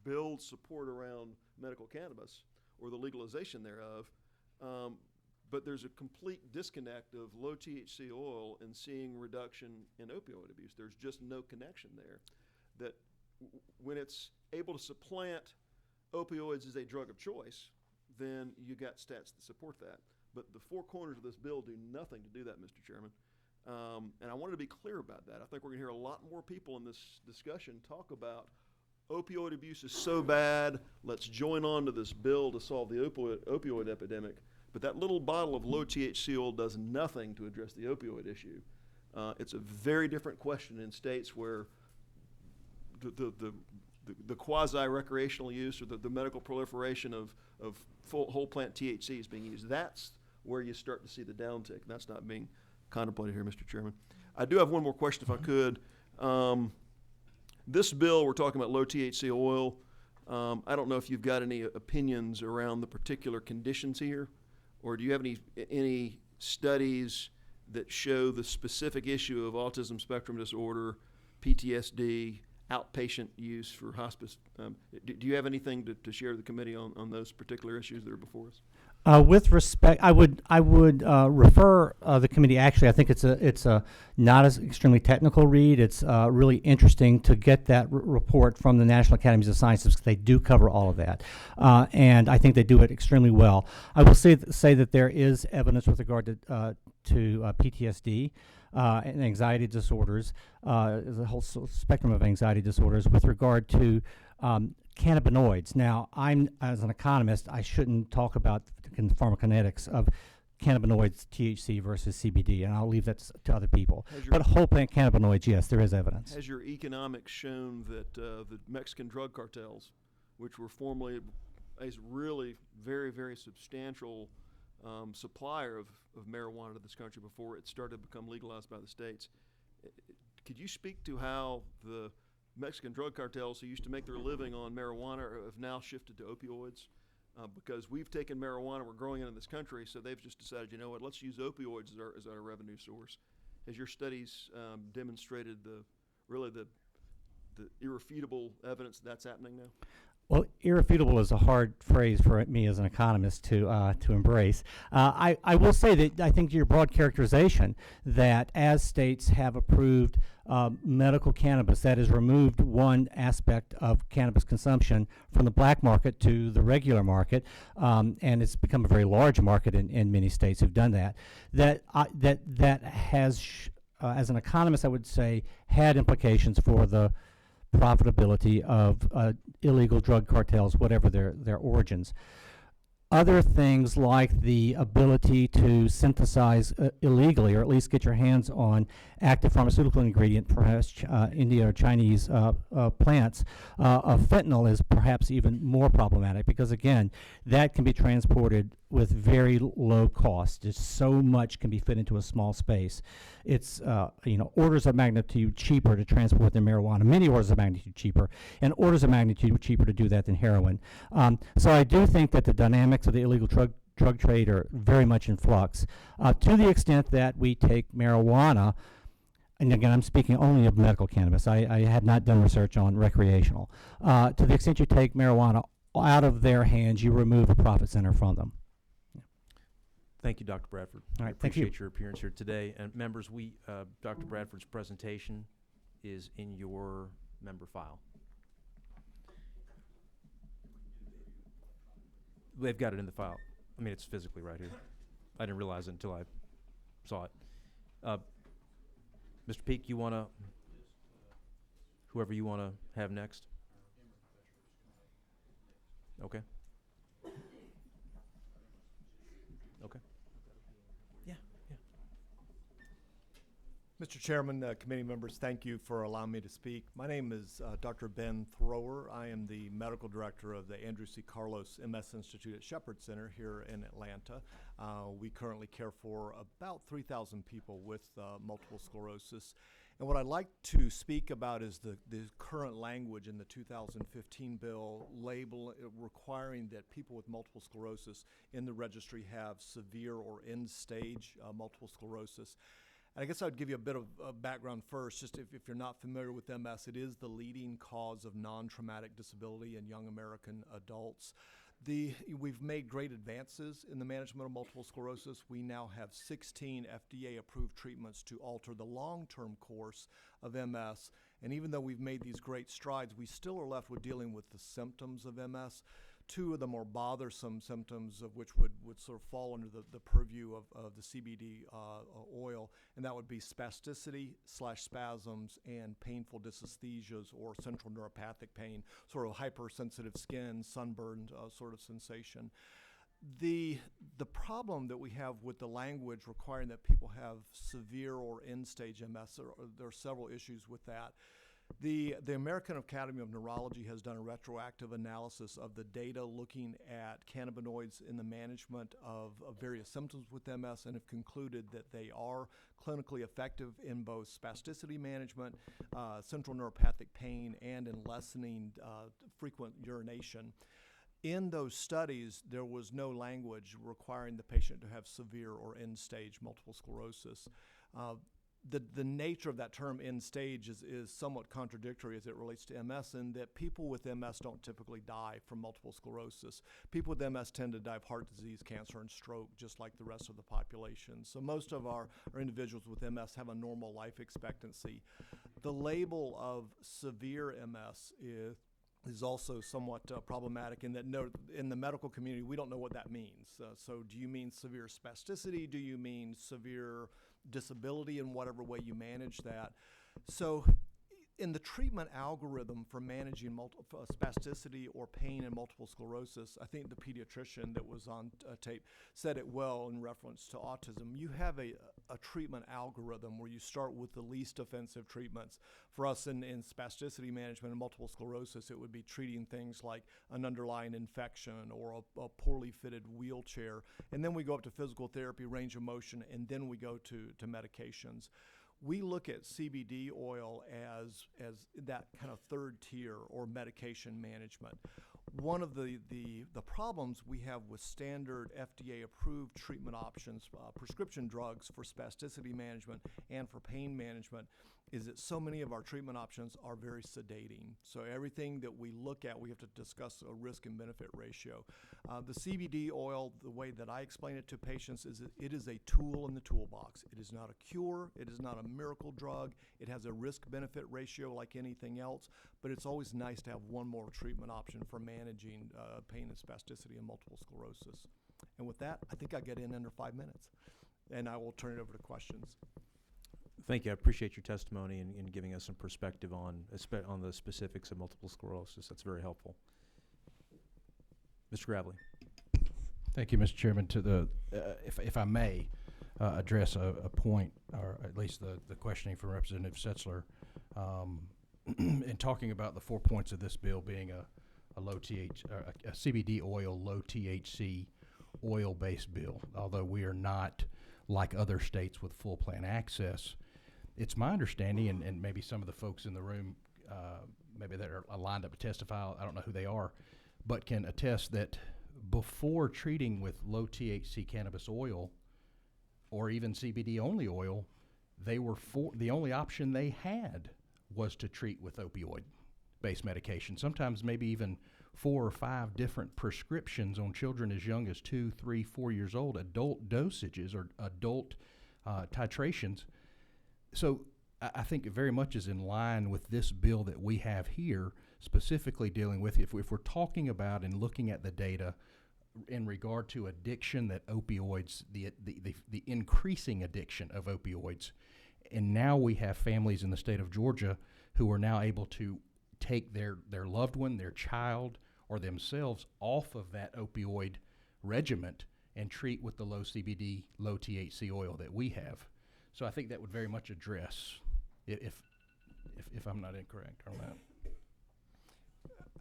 build support around medical cannabis or the legalization thereof. But there's a complete disconnect of low THC oil and seeing reduction in opioid abuse. There's just no connection there. That when it's able to supplant opioids as a drug of choice, then you got stats that support that. But the four corners of this bill do nothing to do that, Mr. Chairman. And I wanted to be clear about that. I think we're going to hear a lot more people in this discussion talk about opioid abuse is so bad, let's join on to this bill to solve the opioid epidemic. But that little bottle of low THC oil does nothing to address the opioid issue. It's a very different question in states where the quasi-recreational use or the medical proliferation of whole plant THC is being used. That's where you start to see the downtick. That's not being contemplated here, Mr. Chairman. I do have one more question, if I could. This bill, we're talking about low THC oil. I don't know if you've got any opinions around the particular conditions here, or do you have any studies that show the specific issue of autism spectrum disorder, PTSD, outpatient use for hospice? Do you have anything to share with the committee on those particular issues that are before us? With respect, I would refer the committee. Actually, I think it's a not as extremely technical read. It's really interesting to get that report from the National Academies of Sciences, because they do cover all of that, and I think they do it extremely well. I will say that there is evidence with regard to PTSD and anxiety disorders. There's a whole spectrum of anxiety disorders with regard to cannabinoids. Now, as an economist, I shouldn't talk about the pharmacokinetics of cannabinoids, THC versus CBD, and I'll leave that to other people. But whole plant cannabinoids, yes, there is evidence. Has your economics shown that the Mexican drug cartels, which were formerly a really very, very substantial supplier of marijuana to this country before it started to become legalized by the states, could you speak to how the Mexican drug cartels who used to make their living on marijuana have now shifted to opioids? Because we've taken marijuana, we're growing it in this country, so they've just decided, you know what, let's use opioids as our revenue source. Has your studies demonstrated the irrefutable evidence that's happening now? Well, irrefutable is a hard phrase for me as an economist to embrace. I will say that I think your broad characterization that as states have approved medical cannabis, that has removed one aspect of cannabis consumption from the black market to the regular market, and it's become a very large market in many states who've done that. That has, as an economist, I would say, had implications for the profitability of illegal drug cartels, whatever their origins. Other things like the ability to synthesize illegally, or at least get your hands on active pharmaceutical ingredient, perhaps India or Chinese plants, of fentanyl is perhaps even more problematic, because again, that can be transported with very low cost. Just so much can be fit into a small space. It's orders of magnitude cheaper to transport than marijuana, many orders of magnitude cheaper, and orders of magnitude cheaper to do that than heroin. So I do think that the dynamics of the illegal drug trade are very much in flux, to the extent that we take marijuana, and again, I'm speaking only of medical cannabis. I have not done research on recreational. To the extent you take marijuana out of their hands, you remove a profit center from them. Thank you, Dr. Bradford. All right, I thank you. appreciate your appearance here today. And members, Dr. Bradford's presentation is in your member file. They've got it in the file. I mean, it's physically right here. I didn't realize it until I saw it. Mr. Peak, whoever you want to have next? Okay. Okay. Yeah. Mr. Chairman, committee members, thank you for allowing me to speak. My name is Dr. Ben Thrower. I am the medical director of the Andrew C. Carlos MS Institute at Shepherd Center here in Atlanta. We currently care for about 3,000 people with multiple sclerosis. And what I'd like to speak about is the current language in the 2015 bill requiring that people with multiple sclerosis in the registry have severe or end-stage multiple sclerosis. And I guess I would give you a bit of background first, just if you're not familiar with MS, it is the leading cause of non-traumatic disability in young American adults. We've made great advances in the management of multiple sclerosis. We now have 16 FDA-approved treatments to alter the long-term course of MS. And even though we've made these great strides, we still are left with dealing with the symptoms of MS. Two of the more bothersome symptoms of which would sort of fall under the purview of the CBD oil, and that would be spasticity/spasms and painful dysesthesias or central neuropathic pain, sort of hypersensitive skin, sunburned sort of sensation. The problem that we have with the language requiring that people have severe or end-stage MS, there are several issues with that. The American Academy of Neurology has done a retroactive analysis of the data looking at cannabinoids in the management of various symptoms with MS and have concluded that they are clinically effective in both spasticity management, central neuropathic pain, and in lessening frequent urination. In those studies, there was no language requiring the patient to have severe or end-stage multiple sclerosis. The nature of that term end stage is somewhat contradictory as it relates to MS, in that people with MS don't typically die from multiple sclerosis. People with MS tend to die of heart disease, cancer, and stroke, just like the rest of the population. So most of our individuals with MS have a normal life expectancy. The label of severe MS is also somewhat problematic in that in the medical community, we don't know what that means. So do you mean severe spasticity? Do you mean severe disability in whatever way you manage that? So in the treatment algorithm for managing spasticity or pain and multiple sclerosis, I think the pediatrician that was on tape said it well in reference to autism. You have a treatment algorithm where you start with the least offensive treatments. For us in spasticity management and multiple sclerosis, it would be treating things like an underlying infection or a poorly fitted wheelchair. And then we go up to physical therapy, range of motion, and then we go to medications. We look at CBD oil as that kind of third tier or medication management. One of the problems we have with standard FDA-approved treatment options, prescription drugs for spasticity management and for pain management, is that so many of our treatment options are very sedating. So everything that we look at, we have to discuss a risk and benefit ratio. The CBD oil, the way that I explain it to patients, is that it is a tool in the toolbox. It is not a cure. It is not a miracle drug. It has a risk-benefit ratio like anything else, but it's always nice to have one more treatment option for managing pain and spasticity and multiple sclerosis. And with that, I think I get in under 5 minutes, and I will turn it over to questions. Thank you. I appreciate your testimony and giving us some perspective on the specifics of multiple sclerosis. That's very helpful. Mr. Gravely. Thank you, Mr. Chairman. To the, if I may address a point, or at least the questioning from Representative Setzler, in talking about the 4 points of this bill being a low a CBD oil, low THC oil-based bill. Although we are not like other states with full plan access, it's my understanding, and maybe some of the folks in the room, maybe that are lined up to testify, I don't know who they are, but can attest that before treating with low THC cannabis oil or even CBD only oil, the only option they had was to treat with opioid-based medication. Sometimes maybe even 4 or 5 different prescriptions on children as young as 2, 3, 4 years old, adult dosages or adult titrations. So I think it very much is in line with this bill that we have here, specifically dealing with, if we're talking about and looking at the data in regard to addiction, that opioids, the increasing addiction of opioids, and now we have families in the state of Georgia who are now able to take their loved one, their child, or themselves off of that opioid regiment and treat with the low CBD, low THC oil that we have. So I think that would very much address, if I'm not incorrect on that.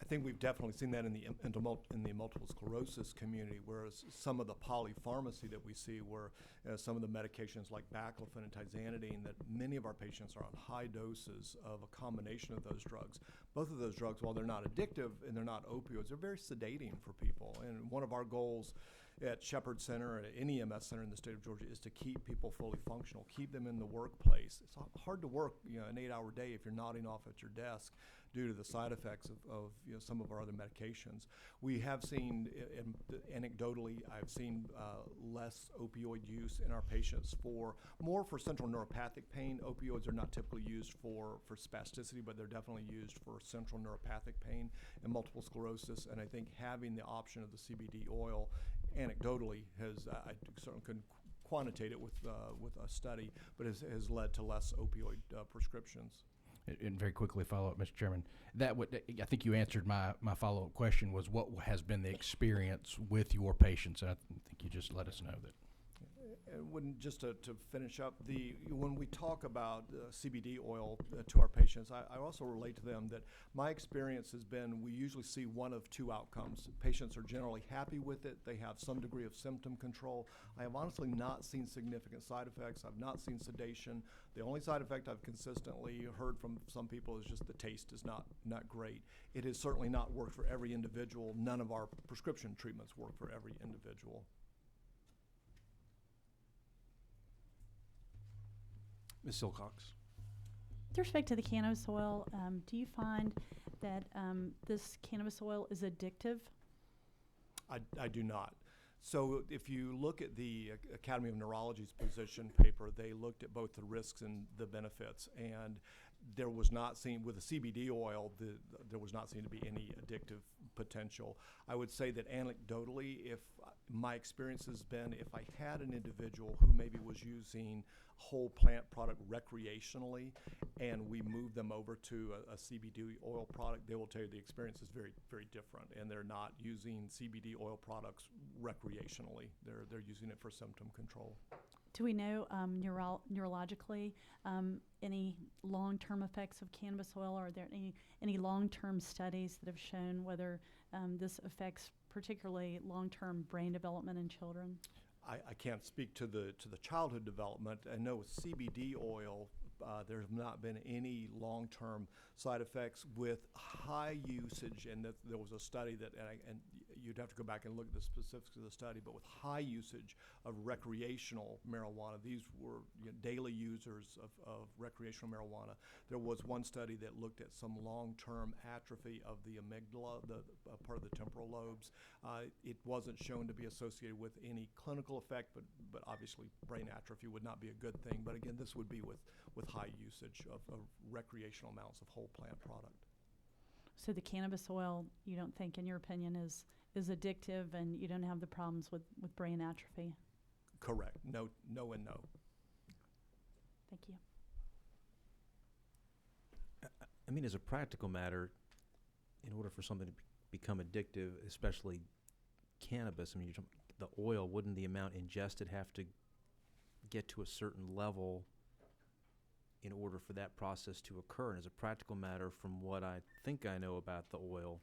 I think we've definitely seen that in the multiple sclerosis community, whereas some of the polypharmacy that we see, where some of the medications like baclofen and tizanidine, that many of our patients are on high doses of a combination of those drugs. Both of those drugs, while they're not addictive and they're not opioids, they're very sedating for people. And one of our goals at Shepherd Center or at any MS center in the state of Georgia is to keep people fully functional, keep them in the workplace. It's hard to work, an 8-hour day if you're nodding off at your desk due to the side effects of some of our other medications. We have seen, anecdotally, I've seen less opioid use in our patients more for central neuropathic pain. Opioids are not typically used for spasticity, but they're definitely used for central neuropathic pain and multiple sclerosis. And I think having the option of the CBD oil, anecdotally, I certainly couldn't quantitate it with a study, but has led to less opioid prescriptions. And very quickly follow up, Mr. Chairman, that would, I think you answered my follow-up question was what has been the experience with your patients? And I think you just let us know that. Just to finish up, when we talk about CBD oil to our patients, I also relate to them that my experience has been we usually see one of two outcomes. Patients are generally happy with it. They have some degree of symptom control. I have honestly not seen significant side effects. I've not seen sedation. The only side effect I've consistently heard from some people is just the taste is not great. It has certainly not worked for every individual. None of our prescription treatments work for every individual. Ms. Silcox. With respect to the cannabis oil, do you find that this cannabis oil is addictive? I do not. So if you look at the Academy of Neurology's position paper, they looked at both the risks and the benefits, and there was not seen, with the CBD oil, there was not seen to be any addictive potential. I would say that anecdotally, if my experience has been, if I had an individual who maybe was using whole plant product recreationally and we move them over to a CBD oil product, they will tell you the experience is very, very different, and they're not using CBD oil products recreationally. They're using it for symptom control. Do we know neurologically any long-term effects of cannabis oil? Are there any long-term studies that have shown whether this affects particularly long-term brain development in children? I can't speak to the childhood development. I know with CBD oil, there have not been any long-term side effects with high usage, and that there was a study that, and you'd have to go back and look at the specifics of the study, but with high usage of recreational marijuana, these were daily users of recreational marijuana. There was one study that looked at some long-term atrophy of the amygdala, the part of the temporal lobes. It wasn't shown to be associated with any clinical effect, but obviously brain atrophy would not be a good thing. But again, this would be with high usage of recreational amounts of whole plant product. So the cannabis oil, you don't think, in your opinion, is addictive, and you don't have the problems with brain atrophy? Correct. No and no. Thank you. I mean, as a practical matter, in order for something to become addictive, especially cannabis, I mean, the oil, wouldn't the amount ingested have to get to a certain level in order for that process to occur? And as a practical matter, from what I think I know about the oil,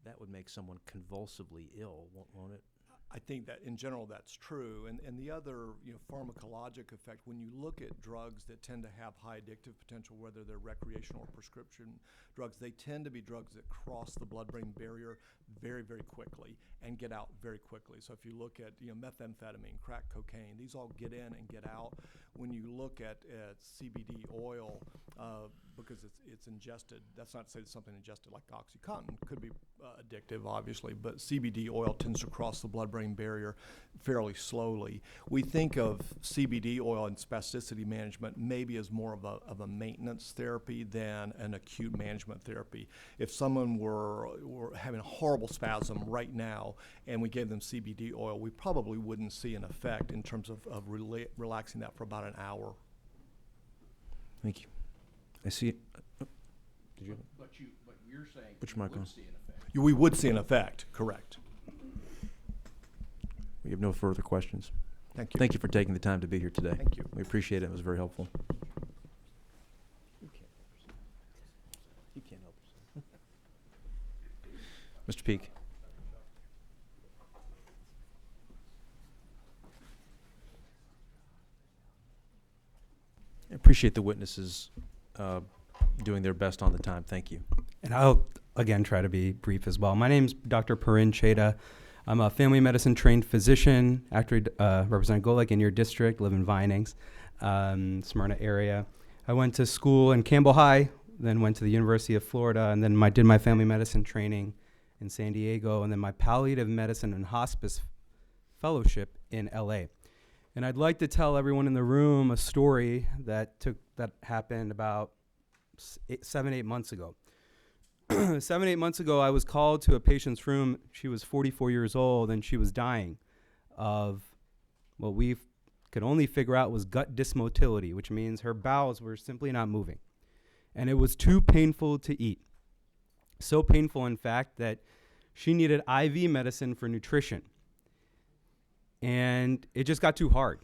that would make someone convulsively ill, won't it? I think that in general that's true, and the other pharmacologic effect, when you look at drugs that tend to have high addictive potential, whether they're recreational or prescription drugs, they tend to be drugs that cross the blood-brain barrier very, very quickly and get out very quickly. So if you look at methamphetamine, crack cocaine, these all get in and get out. When you look at CBD oil, because it's ingested, that's not to say that something ingested like OxyContin could be addictive, obviously, but CBD oil tends to cross the blood-brain barrier fairly slowly. We think of CBD oil and spasticity management maybe as more of a maintenance therapy than an acute management therapy. If someone were having a horrible spasm right now and we gave them CBD oil, we probably wouldn't see an effect in terms of relaxing that for about an hour. Thank you. I see. Did you? But you're saying Which microphone? would see an effect. We would see an effect, correct. We have no further questions. Thank you. Thank you for taking the time to be here today. Thank you. We appreciate it. It was very helpful. You can't help yourself. Mr. Peak. I appreciate the witnesses doing their best on the time. Thank you. And I'll, again, try to be brief as well. My name's Dr. Parin Cheda. I'm a family medicine trained physician, actually represent Golek in your district, live in Vinings, Smyrna area. I went to school in Campbell High, then went to the University of Florida, and then did my family medicine training in San Diego, and then my palliative medicine and hospice fellowship in LA. And I'd like to tell everyone in the room a story that happened about 7-8 months ago. 7-8 months ago, I was called to a patient's room. She was 44 years old, and she was dying of what we could only figure out was gut dysmotility, which means her bowels were simply not moving. and it was too painful to eat. So painful, in fact, that she needed IV medicine for nutrition. And it just got too hard.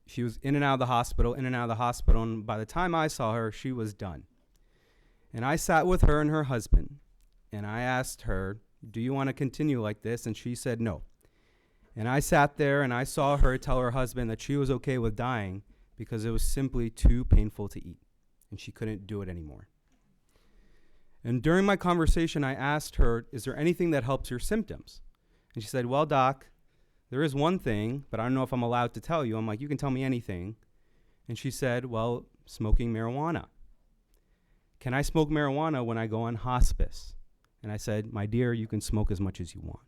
She was in and out of the hospital, and by the time I saw her, she was done. And I sat with her and her husband, and I asked her, do you want to continue like this? And she said no. And I sat there and I saw her tell her husband that she was okay with dying because it was simply too painful to eat, and she couldn't do it anymore. And during my conversation, I asked her, is there anything that helps your symptoms? And she said, well, doc, there is one thing, but I don't know if I'm allowed to tell you. I'm like, you can tell me anything. And she said, well, smoking marijuana. Can I smoke marijuana when I go on hospice? And I said, my dear, you can smoke as much as you want.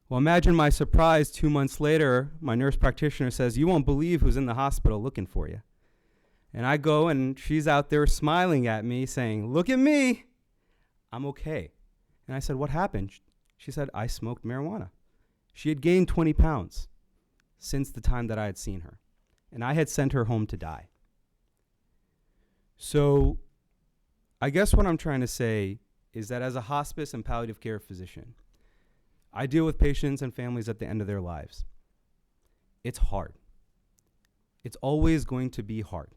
Well, imagine my surprise 2 months later, my nurse practitioner says, you won't believe who's in the hospital looking for you. And I go, and she's out there smiling at me saying, look at me, I'm okay. And I said, what happened? She said, I smoked marijuana. She had gained 20 pounds since the time that I had seen her, and I had sent her home to die. So I guess what I'm trying to say is that as a hospice and palliative care physician, I deal with patients and families at the end of their lives. It's hard. It's always going to be hard.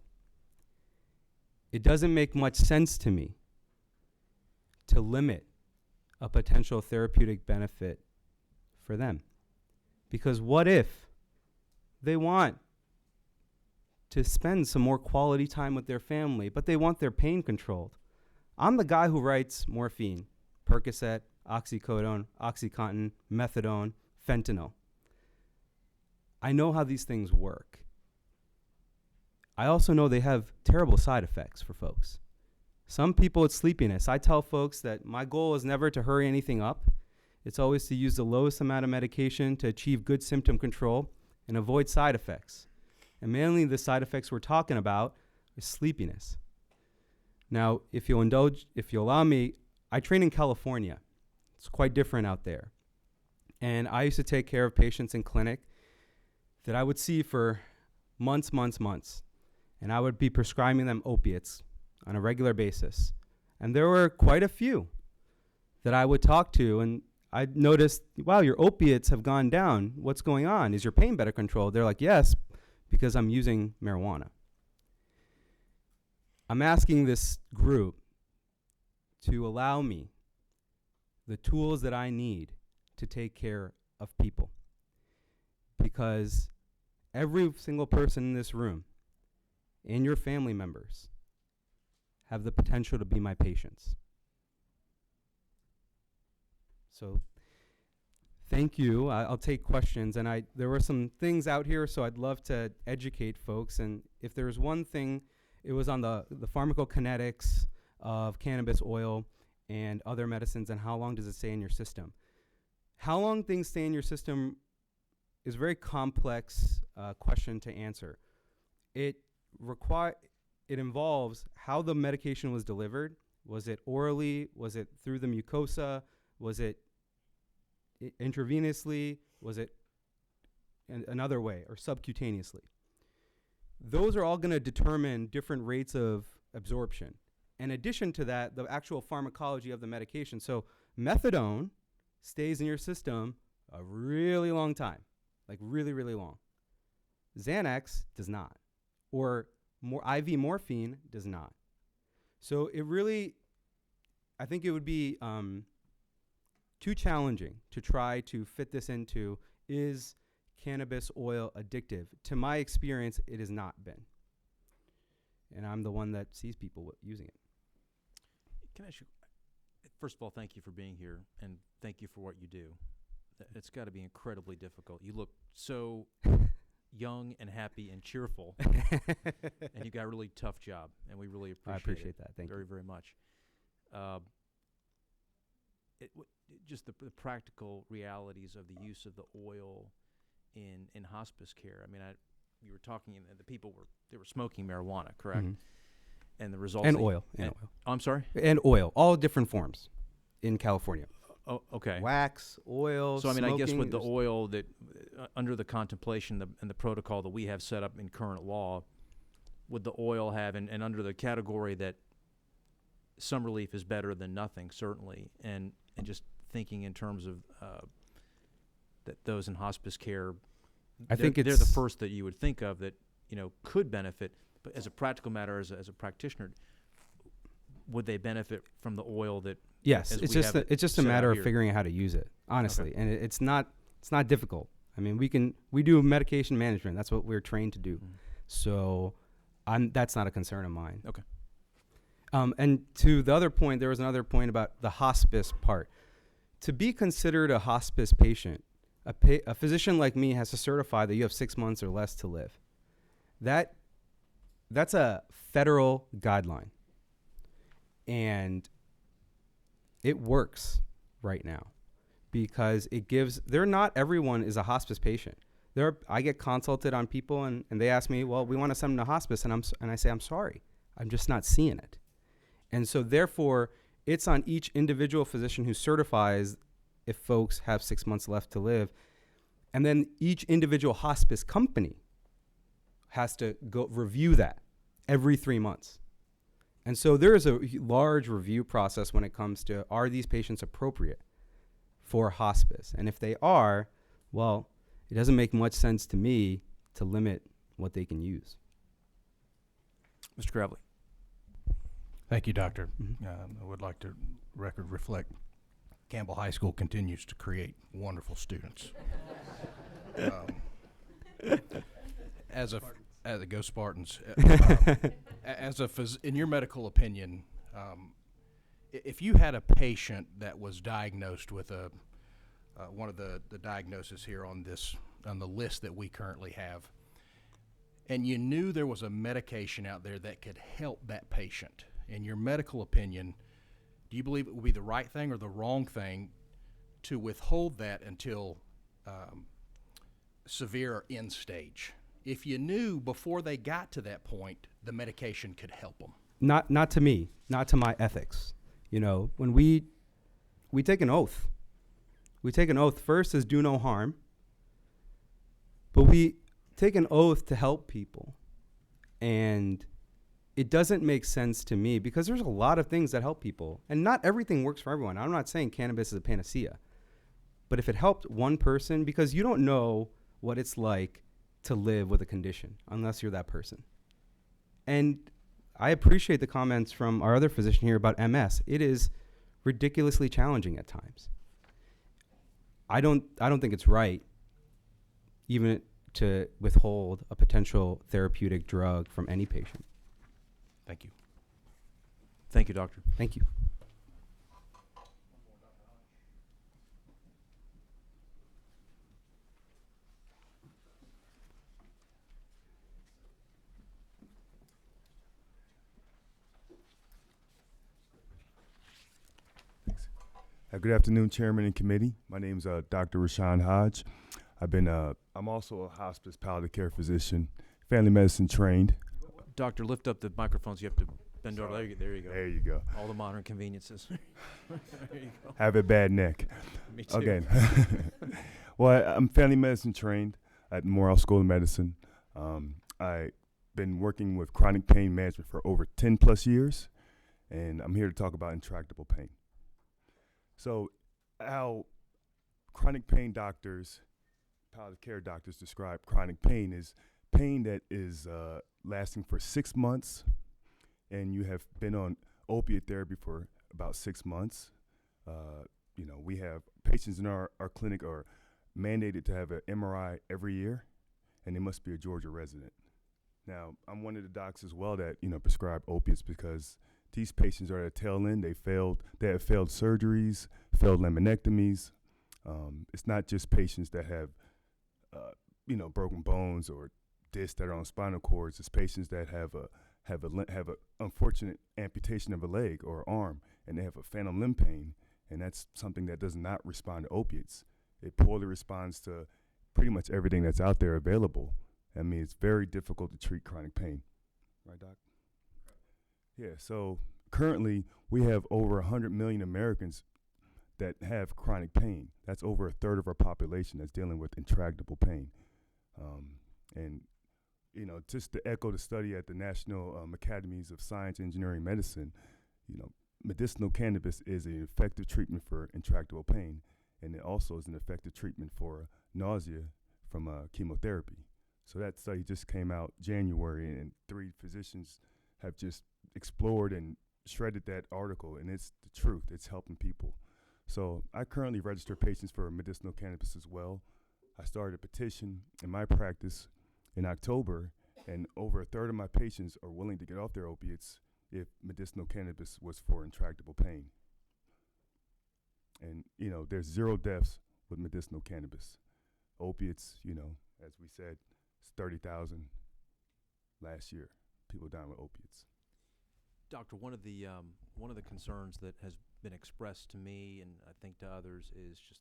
It doesn't make much sense to me to limit a potential therapeutic benefit for them. Because what if they want to spend some more quality time with their family, but they want their pain controlled? I'm the guy who writes morphine, Percocet, oxycodone, OxyContin, methadone, fentanyl. I know how these things work. I also know they have terrible side effects for folks. Some people, it's sleepiness. I tell folks that my goal is never to hurry anything up. It's always to use the lowest amount of medication to achieve good symptom control and avoid side effects. And mainly the side effects we're talking about is sleepiness. Now, if you'll allow me, I train in California. It's quite different out there. And I used to take care of patients in clinic that I would see for months. And I would be prescribing them opiates on a regular basis. And there were quite a few that I would talk to, and I noticed, wow, your opiates have gone down. What's going on? Is your pain better controlled? They're like, yes, because I'm using marijuana. I'm asking this group to allow me the tools that I need to take care of people. Because every single person in this room and your family members have the potential to be my patients. So thank you. I'll take questions. And there were some things out here, so I'd love to educate folks. And if there's one thing, it was on the pharmacokinetics of cannabis oil and other medicines, and how long does it stay in your system. How long things stay in your system is a very complex question to answer. It involves how the medication was delivered. Was it orally? Was it through the mucosa? Was it intravenously? Was it another way, or subcutaneously? Those are all going to determine different rates of absorption. In addition to that, the actual pharmacology of the medication. So methadone stays in your system a really long time, like really, really long. Xanax does not, or IV morphine does not. So I think it would be too challenging to try to fit this into, is cannabis oil addictive? To my experience, it has not been. And I'm the one that sees people using it. Can I ask you, first of all, thank you for being here, and thank you for what you do. It's got to be incredibly difficult. You look so young and happy and cheerful, and you got a really tough job, and we really appreciate that. Thank you very, very much. Just the practical realities of the use of the oil in hospice care. I mean, you were talking, and the people were smoking marijuana, correct? Mm-hmm. And the results. And oil. Oh, I'm sorry? And oil, all different forms in California. Oh, okay. Wax, oil, So, I mean, smoking, I guess with the oil that, under the contemplation and the protocol that we have set up in current law, would the oil have, and under the category that some relief is better than nothing, certainly, and just thinking in terms of that those in hospice care, I think they're the it's- first that you would think of that, could benefit, but as a practical matter, as a practitioner, would they benefit from the oil that? Yes, as it's we just have it it's just a set out matter of here? figuring out how to use it, honestly, and it's not difficult. I mean, we do medication management. That's what we're trained to do. Mhm. So, that's not a concern of mine. Okay. And to the other point, there was another point about the hospice part. To be considered a hospice patient, a physician like me has to certify that you have 6 months or less to live. That's a federal guideline. And it works right now because not everyone is a hospice patient. I get consulted on people and they ask me, well, we want to send them to hospice. And I say, I'm sorry, I'm just not seeing it. And so therefore it's on each individual physician who certifies if folks have 6 months left to live. And then each individual hospice company has to go review that every 3 months. And so there is a large review process when it comes to, are these patients appropriate for hospice? And if they are, well, it doesn't make much sense to me to limit what they can use. Mr. Gravely. Thank you, Doctor. Mhm. I would like to record reflect Campbell High School continues to create wonderful students. As a Go Spartans, in your medical opinion, if you had a patient that was diagnosed with one of the diagnoses here on the list that we currently have, and you knew there was a medication out there that could help that patient, in your medical opinion, do you believe it would be the right thing or the wrong thing to withhold that until severe or end stage, if you knew before they got to that point the medication could help them? Not to me, not to my ethics. When we take an oath. We take an oath first as do no harm, but we take an oath to help people. And it doesn't make sense to me because there's a lot of things that help people, and not everything works for everyone. I'm not saying cannabis is a panacea, but if it helped one person, because you don't know what it's like to live with a condition unless you're that person. And I appreciate the comments from our other physician here about MS. It is ridiculously challenging at times. I don't think it's right even to withhold a potential therapeutic drug from any patient. Thank you. Thank you, Doctor. Thank you. Good afternoon, Chairman and Committee. My name is Dr. Rashawn Hodge. I'm also a hospice palliative care physician, family medicine trained. Doctor, lift up the microphones. You have to bend over. There you go. There you go. All the modern conveniences. There you go. Have a bad neck. Me too. Okay. Well, I'm family medicine trained at Morehouse School of Medicine. I've been working with chronic pain management for over 10 plus years, and I'm here to talk about intractable pain. So how chronic pain doctors, palliative care doctors describe chronic pain is pain that is lasting for 6 months, and you have been on opiate therapy for about 6 months. We have patients in our clinic are mandated to have an MRI every year, and they must be a Georgia resident. Now, I'm one of the docs as well that, prescribe opiates because these patients are at the tail end. They have failed surgeries, failed laminectomies. It's not just patients that have, broken bones or discs that are on spinal cords. It's patients that have a unfortunate amputation of a leg or arm, and they have a phantom limb pain, and that's something that does not respond to opiates. It poorly responds to pretty much everything that's out there available. I mean, it's very difficult to treat chronic pain. Right, Doc? Yeah, so currently we have over 100 million Americans that have chronic pain. That's over a third of our population that's dealing with intractable pain. And just to echo the study at the National Academies of Science, Engineering, Medicine, medicinal cannabis is an effective treatment for intractable pain, and it also is an effective treatment for nausea from chemotherapy. So that study just came out January, and 3 physicians have just explored and shredded that article, and it's the truth. It's helping people. So I currently register patients for medicinal cannabis as well. I started a petition in my practice in October, and over a third of my patients are willing to get off their opiates if medicinal cannabis was for intractable pain. And, there's 0 deaths with medicinal cannabis. Opiates, as we said, it's 30,000 last year, people dying with opiates. Doctor, one of the concerns that has been expressed to me and I think to others is just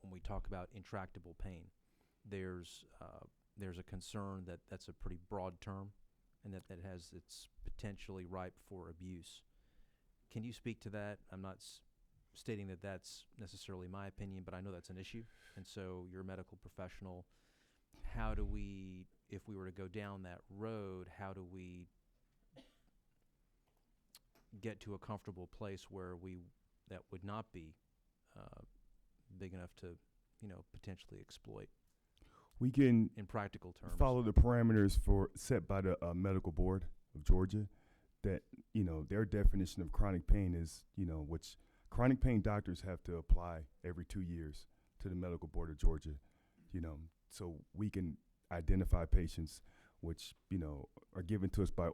when we talk about intractable pain, there's a concern that that's a pretty broad term, and that it's potentially ripe for abuse. Can you speak to that? I'm not stating that that's necessarily my opinion, but I know that's an issue, and so you're a medical professional. How do we, if we were to go down that road, how do we get to a comfortable place where that would not be big enough to, potentially exploit? We can, in practical terms, follow the parameters set by the Medical Board of Georgia. That their definition of chronic pain is which chronic pain doctors have to apply every 2 years to the Medical Board of Georgia. So we can identify patients which are given to us by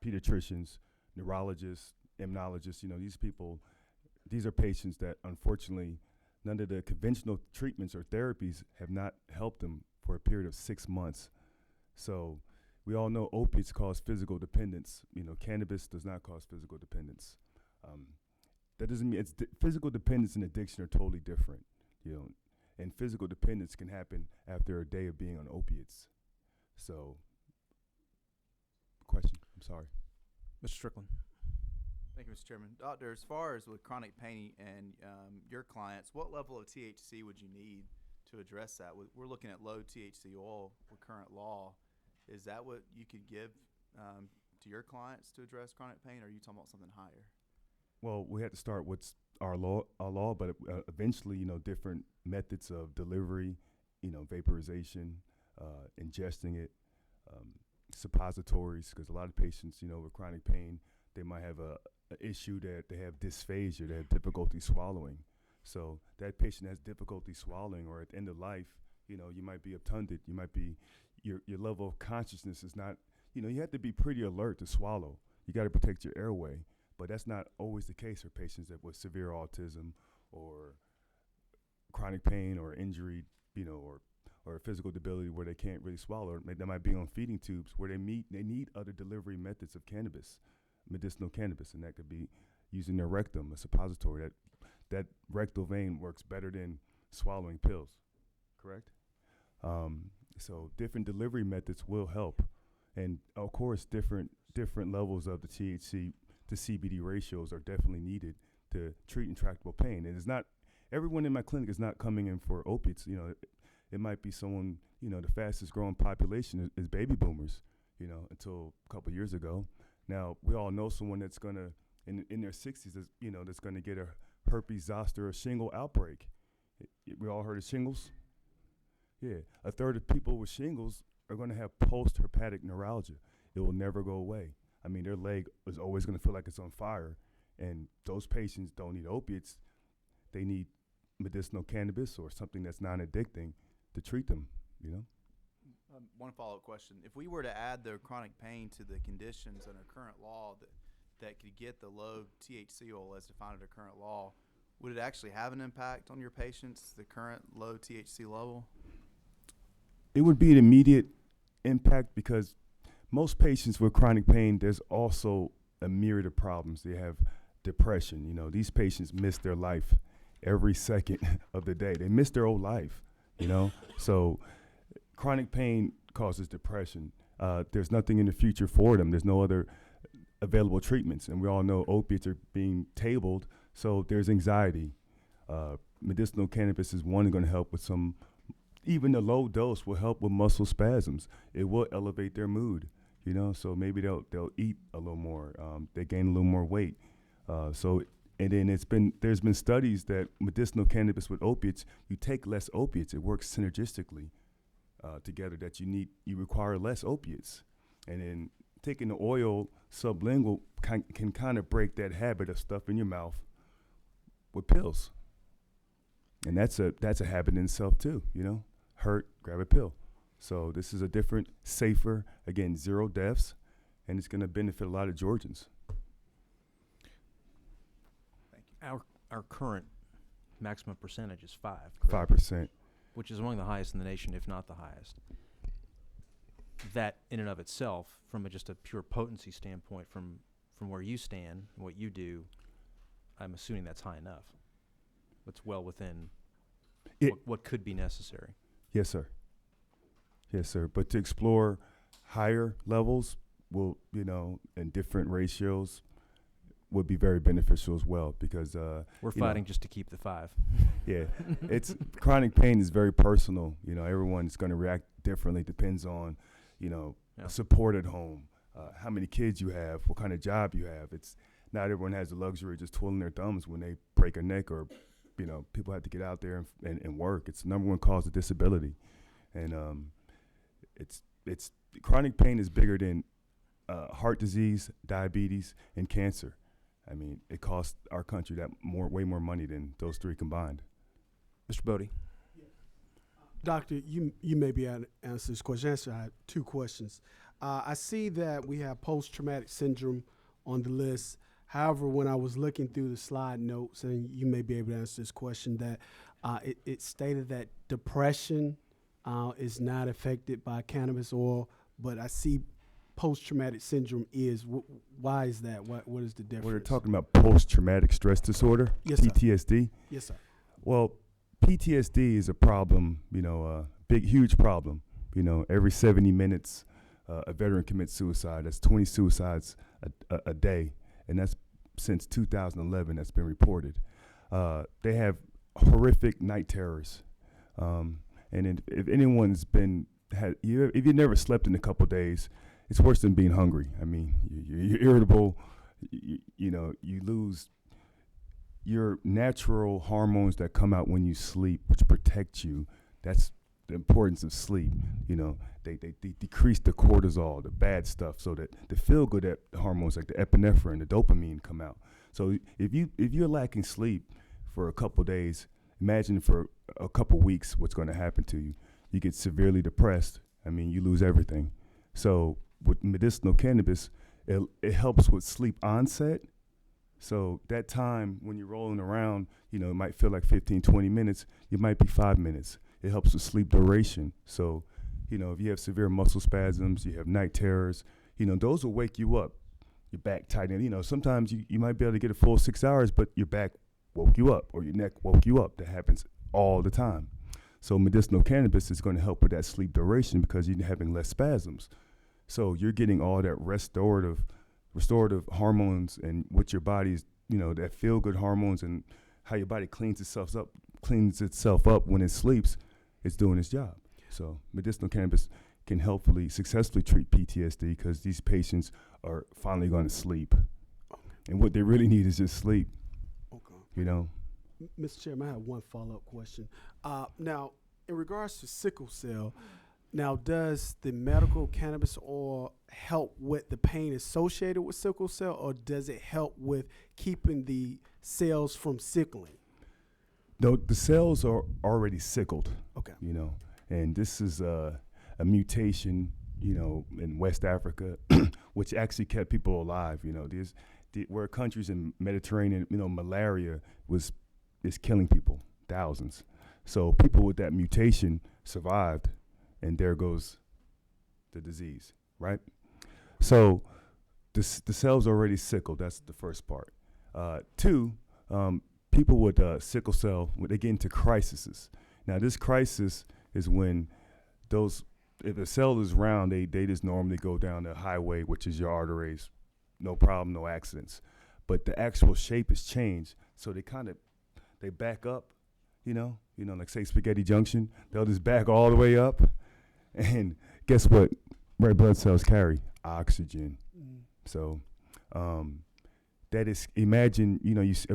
pediatricians, neurologists, immunologists. These are patients that unfortunately none of the conventional treatments or therapies have not helped them for a period of 6 months. So we all know opiates cause physical dependence. Cannabis does not cause physical dependence. That doesn't mean physical dependence and addiction are totally different. And physical dependence can happen after a day of being on opiates. So, question, I'm sorry. Mr. Strickland. Thank you, Mr. Chairman. Doctor, as far as with chronic pain and your clients, what level of THC would you need to address that? We're looking at low THC oil with current law. Is that what you could give to your clients to address chronic pain, or are you talking about something higher? Well, we had to start with our law, but eventually, different methods of delivery, vaporization, ingesting it, suppositories, because a lot of patients, with chronic pain, they might have a issue that they have dysphagia, they have difficulty swallowing. So that patient has difficulty swallowing, or at the end of life, you might be obtunded, you might be, your level of consciousness is not, you have to be pretty alert to swallow. You got to protect your airway, but that's not always the case for patients that with severe autism or chronic pain or injury, or physical debility where they can't really swallow. They might be on feeding tubes where they need other delivery methods of cannabis, medicinal cannabis, and that could be using their rectum, a suppository. That rectal vein works better than swallowing pills, correct? So different delivery methods will help, and of course, different levels of the THC to CBD ratios are definitely needed to treat intractable pain. And it's not everyone in my clinic is not coming in for opiates. It might be someone. The fastest growing population is baby boomers. Until a couple years ago. Now we all know someone that's gonna in their 60s, that's gonna get a herpes zoster or shingle outbreak. We all heard of shingles. Yeah, a third of people with shingles are going to have post-herpetic neuralgia. It will never go away. I mean, their leg is always going to feel like it's on fire, and those patients don't need opiates. They need medicinal cannabis or something that's non-addicting to treat them, One follow-up question. If we were to add the chronic pain to the conditions under current law that could get the low THC oil as defined under current law, would it actually have an impact on your patients, the current low THC level? It would be an immediate impact because most patients with chronic pain, there's also a myriad of problems. They have depression. These patients miss their life every second of the day. They miss their whole life, So chronic pain causes depression. There's nothing in the future for them. There's no other available treatments. And we all know opiates are being tabled, so there's anxiety. Medicinal cannabis is going to help with some even the low dose will help with muscle spasms. It will elevate their mood, you know. So maybe they'll eat a little more. They gain a little more weight. And then there's been studies that medicinal cannabis with opiates, you take less opiates. It works synergistically together. That you require less opiates, and then taking the oil sublingual can kind of break that habit of stuff in your mouth with pills. And that's a habit in itself too, you know. Hurt, grab a pill. So this is a different, safer, again, 0 deaths, and it's going to benefit a lot of Georgians. Our current maximum percentage is 5. 5%. Which is among the highest in the nation, if not the highest. That in and of itself, from just a pure potency standpoint, from where you stand and what you do, I'm assuming that's high enough. It's well within what could be necessary. Yes, sir. Yes, sir. But to explore higher levels will, you know, in different ratios would be very beneficial as well, because we're fighting just to keep the 5. Yeah, it's chronic pain is very personal. You know, everyone's going to react differently. Depends on, you know, support at home, how many kids you have, what kind of job you have. It's not everyone has the luxury of just twiddling their thumbs when they break a neck, or, you know, people have to get out there and work. It's the #1 cause of disability, and it's chronic pain is bigger than heart disease, diabetes, and cancer. I mean, it costs our country way more money than those 3 combined. Mr. Bodie. Doctor, you may be able to answer this question. Actually, I have 2 questions. I see that we have post-traumatic syndrome on the list. However, when I was looking through the slide notes, and you may be able to answer this question, that it stated that depression is not affected by cannabis oil, but I see post-traumatic syndrome is. Why is that? What is the difference? We're talking about post-traumatic stress disorder, yes, sir. PTSD. Yes, sir. Well, PTSD is a problem, you know, huge problem. You know, every 70 minutes, a veteran commits suicide. That's 20 suicides a day, and that's since 2011 that's been reported. They have horrific night terrors, and if anyone's if you've never slept in a couple days, it's worse than being hungry. I mean, you're irritable. You know, you lose your natural hormones that come out when you sleep, which protect you. That's the importance of sleep. You know, they decrease the cortisol, the bad stuff, so that the feel-good hormones like the epinephrine, the dopamine come out. So if you're lacking sleep for a couple days, imagine for a couple weeks what's going to happen to you. You get severely depressed. I mean, you lose everything. So with medicinal cannabis, it helps with sleep onset. So that time when you're rolling around, you know, it might feel like 15, 20 minutes. It might be 5 minutes. It helps with sleep duration. So, you know, if you have severe muscle spasms, you have night terrors, you know, those will wake you up. Your back tightening. You know, sometimes you might be able to get a full 6 hours, but your back woke you up or your neck woke you up. That happens all the time. So medicinal cannabis is going to help with that sleep duration because you're having less spasms. So you're getting all that restorative hormones and what your body's, you know, that feel-good hormones and how your body cleans itself up when it sleeps. It's doing its job. So medicinal cannabis can helpfully successfully treat PTSD because these patients are finally going to sleep. And what they really need is just sleep. Okay. You know? Mr. Chairman, I have one follow-up question. Now, in regards to sickle cell, now does the medical cannabis oil help with the pain associated with sickle cell, or does it help with keeping the cells from sickling? No, the cells are already sickled. Okay. You know, and this is a mutation, you know, in West Africa, which actually kept people alive. You know, where countries in Mediterranean, you know, malaria is killing people, thousands. So people with that mutation survived, and there goes the disease, right? So the cells are already sickled. That's the first part. 2, people with sickle cell, when they get into crises. Now, this crisis is when if a cell is round, they just normally go down the highway, which is your arteries, no problem, no accidents. But the actual shape has changed, so they back up, like say Spaghetti Junction, they'll just back all the way up. And guess what? Red blood cells carry oxygen. So that is, imagine,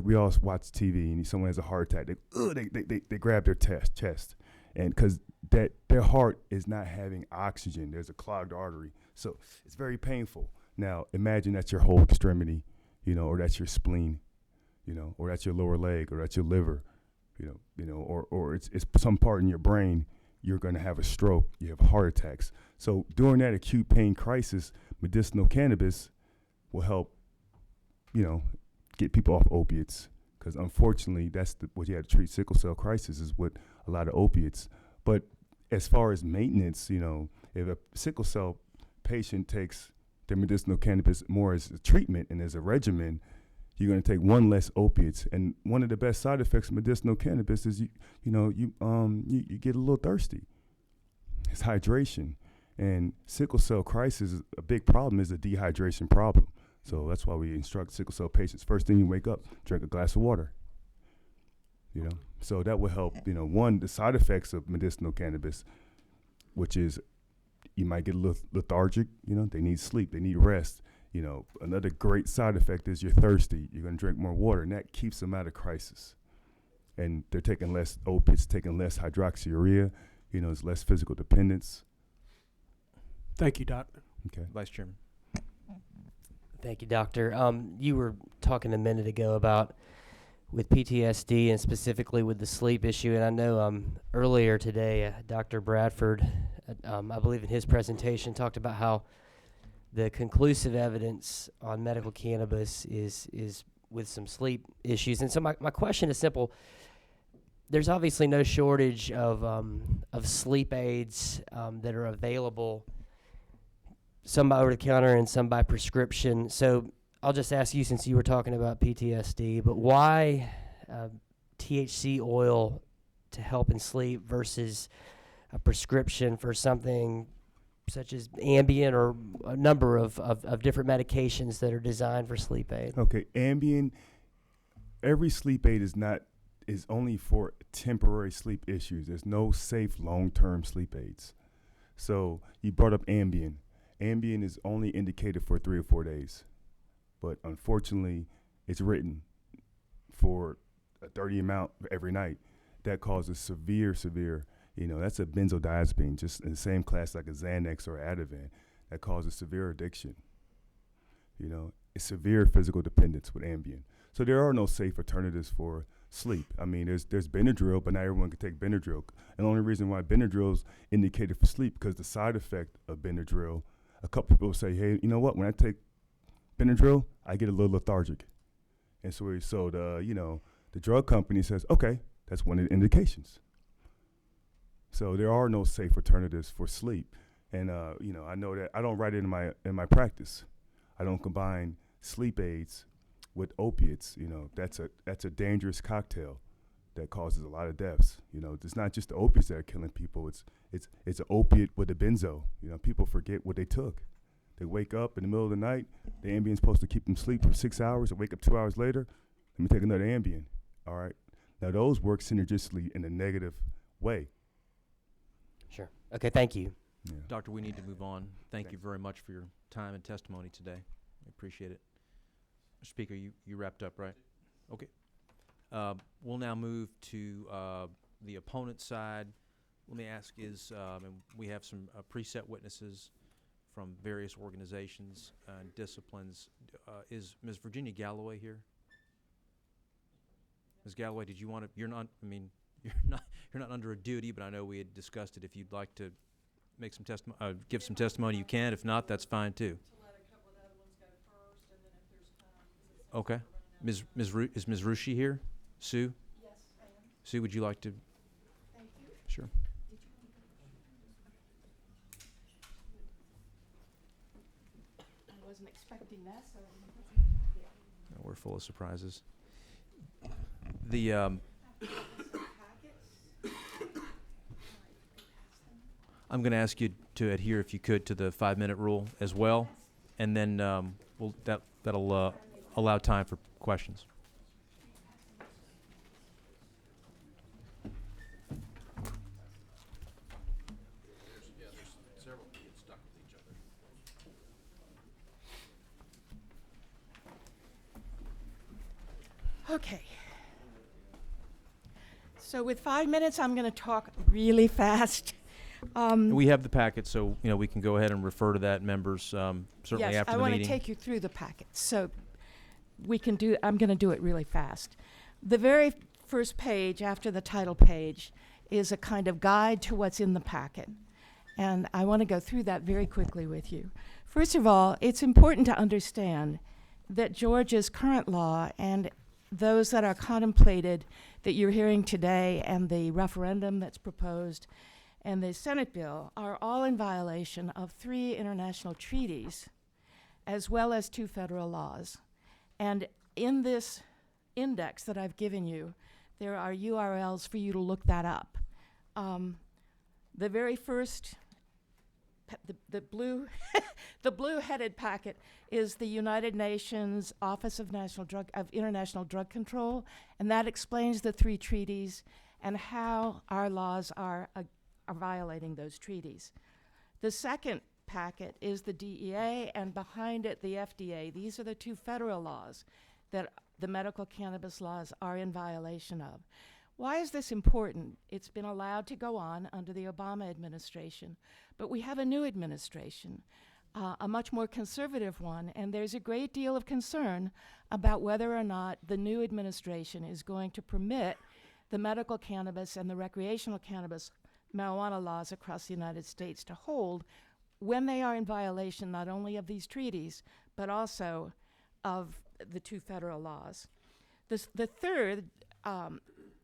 we all watch TV and someone has a heart attack. They grab their chest. And because their heart is not having oxygen, there's a clogged artery. So it's very painful. Now, imagine that's your whole extremity, or that's your spleen, or that's your lower leg, or that's your liver, or it's some part in your brain. You're going to have a stroke. You have heart attacks. So during that acute pain crisis, medicinal cannabis will help, get people off opiates. Because unfortunately, that's what you have to treat sickle cell crisis is with a lot of opiates. But as far as maintenance, if a sickle cell patient takes their medicinal cannabis more as a treatment and as a regimen, you're going to take one less opiates. And one of the best side effects of medicinal cannabis is you get a little thirsty. It's hydration. And sickle cell crisis, a big problem is a dehydration problem. So that's why we instruct sickle cell patients, first thing you wake up, drink a glass of water. So that will help, one, the side effects of medicinal cannabis, which is you might get a little lethargic, they need sleep, they need rest. Another great side effect is you're thirsty, you're going to drink more water, and that keeps them out of crisis. And they're taking less opiates, taking less hydroxyurea, it's less physical dependence. Thank you, Doctor. Okay. Vice Chairman. Thank you, Doctor. You were talking a minute ago about with PTSD and specifically with the sleep issue, and I know earlier today, Dr. Bradford, I believe in his presentation, talked about how the conclusive evidence on medical cannabis is with some sleep issues. And so my question is simple. There's obviously no shortage of sleep aids that are available, some by over-the-counter and some by prescription. So I'll just ask you, since you were talking about PTSD, but why THC oil to help in sleep versus a prescription for something such as Ambien or a number of different medications that are designed for sleep aid? Okay, Ambien, every sleep aid is only for temporary sleep issues. There's no safe long-term sleep aids. So you brought up Ambien. Ambien is only indicated for 3 or 4 days. But unfortunately, it's written for a 30 amount every night. That causes severe, that's a benzodiazepine, just in the same class like a Xanax or Ativan. That causes severe addiction. It's severe physical dependence with Ambien. So there are no safe alternatives for sleep. I mean, there's Benadryl, but not everyone can take Benadryl. And the only reason why Benadryl is indicated for sleep because the side effect of Benadryl, a couple people say, hey, you know what? When I take Benadryl, I get a little lethargic. And so the drug company says, okay, that's one of the indications. So there are no safe alternatives for sleep. And I know that I don't write it in my practice. I don't combine sleep aids with opiates. That's a dangerous cocktail that causes a lot of deaths. It's not just the opiates that are killing people. It's an opiate with a benzo. People forget what they took. They wake up in the middle of the night. The Ambien's supposed to keep them asleep for 6 hours. They wake up 2 hours later. Let me take another Ambien. All right. Now those work synergistically in a negative way. Sure. Okay. Thank you. Yeah. Doctor, we need to move on. Thank you very much for your time and testimony today. I appreciate it. Speaker, you wrapped up, right? Okay. We'll now move to the opponent side. Let me ask and we have some preset witnesses from various organizations and disciplines. Is Ms. Virginia Galloway here? Ms. Galloway, did you want to, you're not under a duty, but I know we had discussed it. If you'd like to make some give some testimony, you can. If not, that's fine too. Okay. Is Ms. Rushi here? Sue? Yes, I am. Sue, would you like to? Thank you. Sure. I wasn't expecting that, so No, we're full of surprises. The I'm going to ask you to adhere, if you could, to the 5-minute rule as well, and then that'll allow time for questions. Okay. So with 5 minutes, I'm going to talk really fast. We have the packet, so we can go ahead and refer to that, members. Certainly Yes, after I the want meeting. to take you through the packet. So we can do. I'm going to do it really fast. The very first page after the title page is a kind of guide to what's in the packet, and I want to go through that very quickly with you. First of all, it's important to understand that Georgia's current law and those that are contemplated that you're hearing today and the referendum that's proposed and the Senate bill are all in violation of 3 international treaties as well as 2 federal laws. And in this index that I've given you, there are URLs for you to look that up. The very first, the blue, the blue-headed packet is the United Nations Office of International Drug Control, and that explains the 3 treaties and how our laws are violating those treaties. The second packet is the DEA, and behind it the FDA. These are the 2 federal laws that the medical cannabis laws are in violation of. Why is this important? It's been allowed to go on under the Obama administration, but we have a new administration, a much more conservative one, and there's a great deal of concern about whether or not the new administration is going to permit the medical cannabis and the recreational cannabis marijuana laws across the United States to hold when they are in violation not only of these treaties, but also of the 2 federal laws.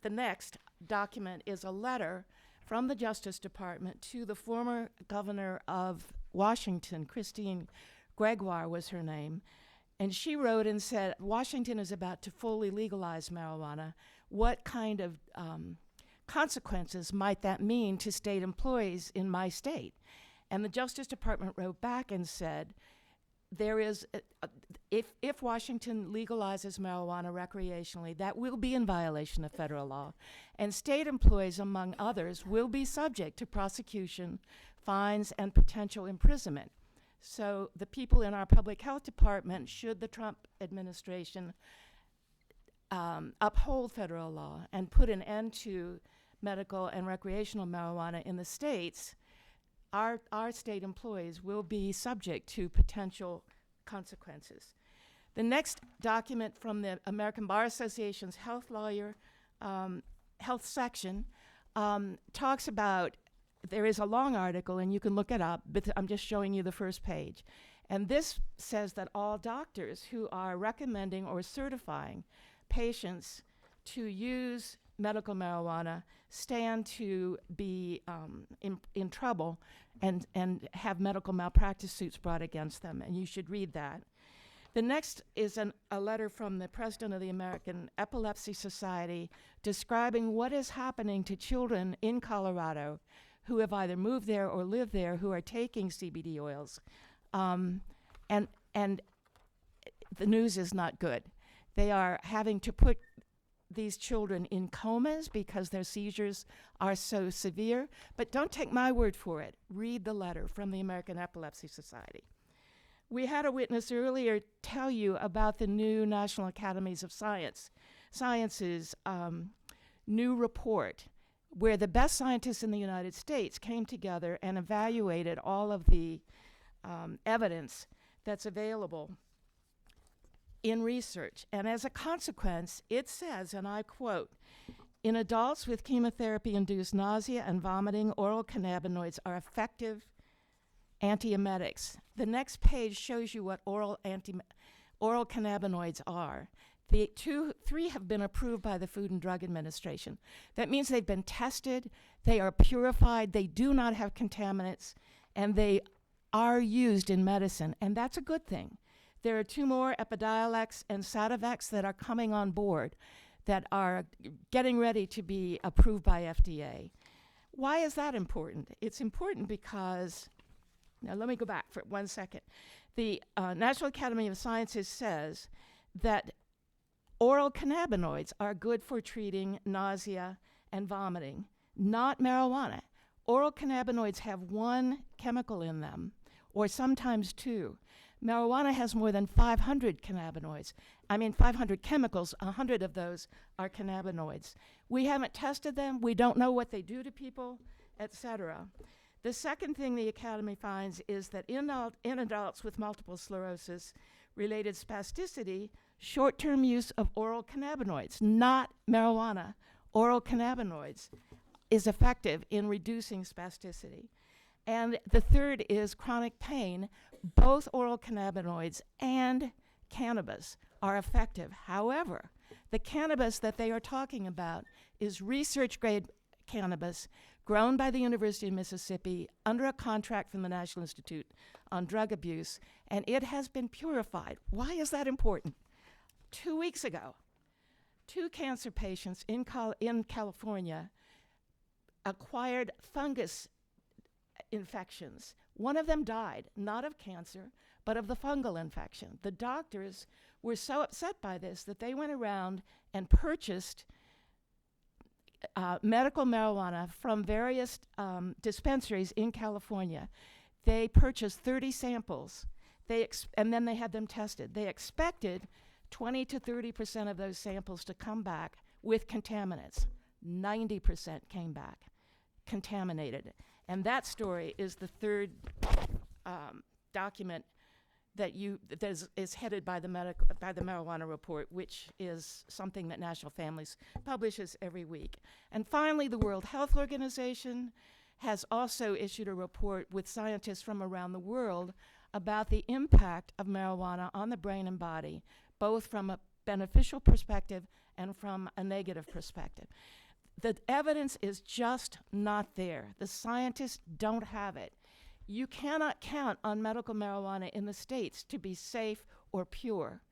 The next document is a letter from the Justice Department to the former governor of Washington, Christine Gregoire was her name, and she wrote and said, Washington is about to fully legalize marijuana. What kind of consequences might that mean to state employees in my state? And the Justice Department wrote back and said, there is, if Washington legalizes marijuana recreationally, that will be in violation of federal law. And state employees, among others, will be subject to prosecution, fines, and potential imprisonment. So the people in our public health department, should the Trump administration uphold federal law and put an end to medical and recreational marijuana in the states, our state employees will be subject to potential consequences. The next document from the American Bar Association's health section talks about, there is a long article and you can look it up, but I'm just showing you the first page. And this says that all doctors who are recommending or certifying patients to use medical marijuana stand to be in trouble and have medical malpractice suits brought against them, and you should read that. The next is a letter from the president of the American Epilepsy Society describing what is happening to children in Colorado who have either moved there or live there who are taking CBD oils. And the news is not good. They are having to put these children in comas because their seizures are so severe. But don't take my word for it. Read the letter from the American Epilepsy Society. We had a witness earlier tell you about the new National Academies of Sciences new report, where the best scientists in the United States came together and evaluated all of the evidence that's available in research. And as a consequence, it says, and I quote, in adults with chemotherapy-induced nausea and vomiting, oral cannabinoids are effective antiemetics. The next page shows you what oral cannabinoids are. The 3 have been approved by the Food and Drug Administration. That means they've been tested, they are purified, they do not have contaminants, and they are used in medicine, and that's a good thing. There are 2 more, Epidiolex and Sativex, that are coming on board that are getting ready to be approved by FDA. Why is that important? It's important because, now let me go back for 1 second. The National Academy of Sciences says that oral cannabinoids are good for treating nausea and vomiting, not marijuana. Oral cannabinoids have 1 chemical in them, or sometimes 2. Marijuana has more than 500 cannabinoids. 500 chemicals, 100 of those are cannabinoids. We haven't tested them. We don't know what they do to people, etc. The second thing the Academy finds is that in adults with multiple sclerosis-related spasticity, short-term use of oral cannabinoids, not marijuana, oral cannabinoids, is effective in reducing spasticity. And the third is chronic pain. Both oral cannabinoids and cannabis are effective. However, the cannabis that they are talking about is research-grade cannabis grown by the University of Mississippi under a contract from the National Institute on Drug Abuse, and it has been purified. Why is that important? 2 weeks ago, 2 cancer patients in California acquired fungus infections. One of them died, not of cancer, but of the fungal infection. The doctors were so upset by this that they went around and purchased medical marijuana from various dispensaries in California. They purchased 30 samples, and then they had them tested. They expected 20 to 30% of those samples to come back with contaminants. 90% came back contaminated. And that story is the third document that is headed by the Marijuana Report, which is something that National Families publishes every week. And finally, the World Health Organization has also issued a report with scientists from around the world about the impact of marijuana on the brain and body, both from a beneficial perspective and from a negative perspective. The evidence is just not there. The scientists don't have it. You cannot count on medical marijuana in the States to be safe or pure.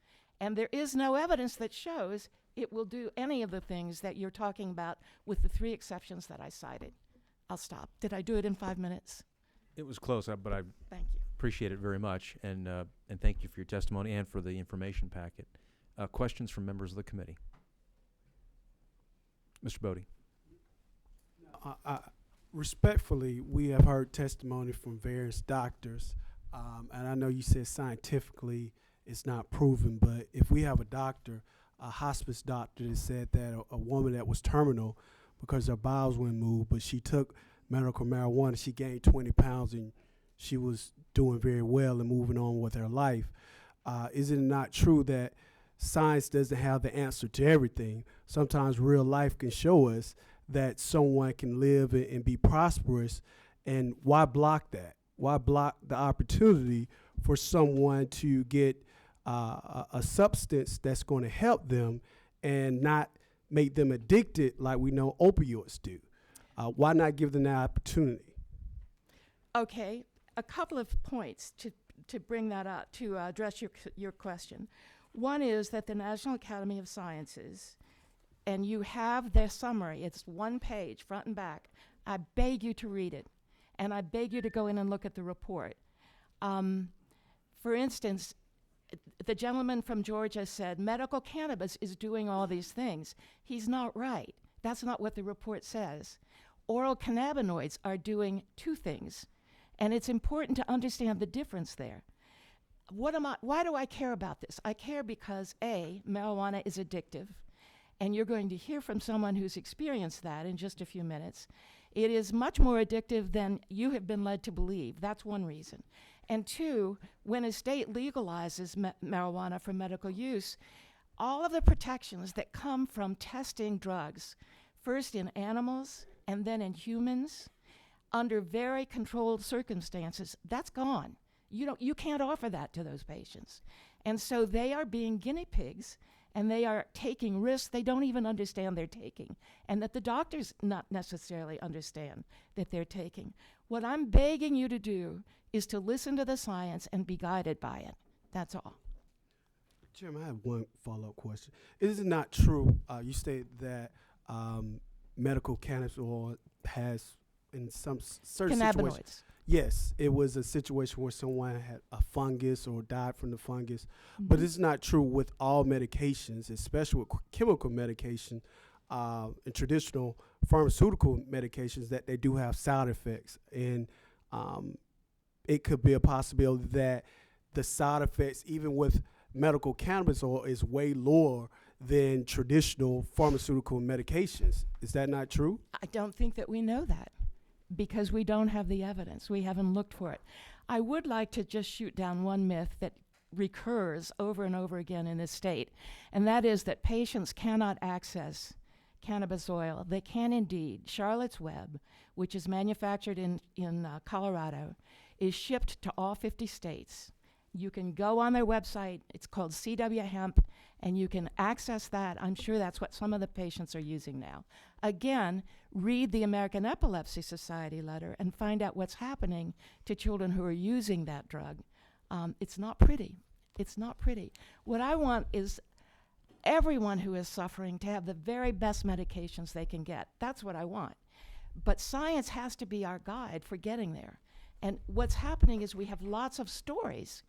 And there is no evidence that shows it will do any of the things that you're talking about, with the 3 exceptions that I cited. I'll stop. Did I do it in 5 minutes? It was close, but I Thank you. appreciate it very much, and thank you for your testimony and for the information packet. Questions from members of the committee? Mr. Bodie. Respectfully, we have heard testimony from various doctors, and I know you said scientifically it's not proven, but if we have a hospice doctor that said that a woman that was terminal because her bowels wouldn't move, but she took medical marijuana, she gained 20 pounds and she was doing very well and moving on with her life. Is it not true that science doesn't have the answer to everything? Sometimes real life can show us that someone can live and be prosperous, and why block that? Why block the opportunity for someone to get a substance that's going to help them and not make them addicted like we know opioids do? Why not give them that opportunity? Okay, a couple of points to bring that up, to address your question. One is that the National Academy of Sciences, and you have their summary, it's 1 page, front and back. I beg you to read it, and I beg you to go in and look at the report. For instance, the gentleman from Georgia said medical cannabis is doing all these things. He's not right. That's not what the report says. Oral cannabinoids are doing 2 things, and it's important to understand the difference there. Why do I care about this? I care because A, marijuana is addictive, and you're going to hear from someone who's experienced that in just a few minutes. It is much more addictive than you have been led to believe. That's one reason. And 2, when a state legalizes marijuana for medical use, all of the protections that come from testing drugs, first in animals and then in humans, under very controlled circumstances, that's gone. You can't offer that to those patients. And so they are being guinea pigs, and they are taking risks they don't even understand they're taking, and that the doctors not necessarily understand that they're taking. What I'm begging you to do is to listen to the science and be guided by it. That's all. Chairman, I have one follow-up question. Is it not true, you stated that medical cannabis oil has, in some certain situations, cannabinoids. Yes, it was a situation where someone had a fungus or died from the fungus, but it's not true with all medications, especially with chemical medication and traditional pharmaceutical medications, that they do have side effects, and it could be a possibility that the side effects, even with medical cannabis oil, is way lower than traditional pharmaceutical medications. Is that not true? I don't think that we know that because we don't have the evidence. We haven't looked for it. I would like to just shoot down one myth that recurs over and over again in this state, and that is that patients cannot access cannabis oil. They can indeed. Charlotte's Web, which is manufactured in Colorado, is shipped to all 50 states. You can go on their website. It's called CW Hemp, and you can access that. I'm sure that's what some of the patients are using now. Again, read the American Epilepsy Society letter and find out what's happening to children who are using that drug. It's not pretty. It's not pretty. What I want is everyone who is suffering to have the very best medications they can get. That's what I want. But science has to be our guide for getting there. And what's happening is we have lots of stories,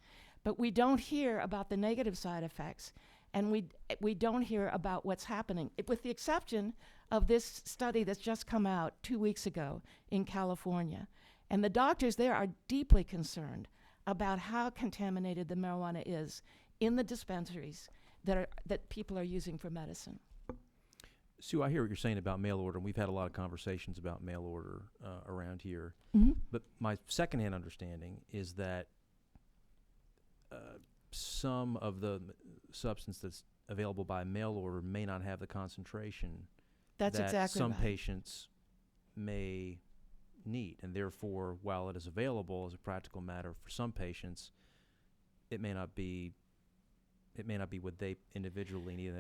but we don't hear about the negative side effects, and we don't hear about what's happening, with the exception of this study that's just come out 2 weeks ago in California. And the doctors there are deeply concerned about how contaminated the marijuana is in the dispensaries that people are using for medicine. Sue, I hear what you're saying about mail order, and we've had a lot of conversations about mail order around here. Mhm. But my secondhand understanding is that some of the substance that's available by mail order may not have the concentration That's that exactly some right. patients may need, and therefore, while it is available as a practical matter for some patients, it may not be what they individually need,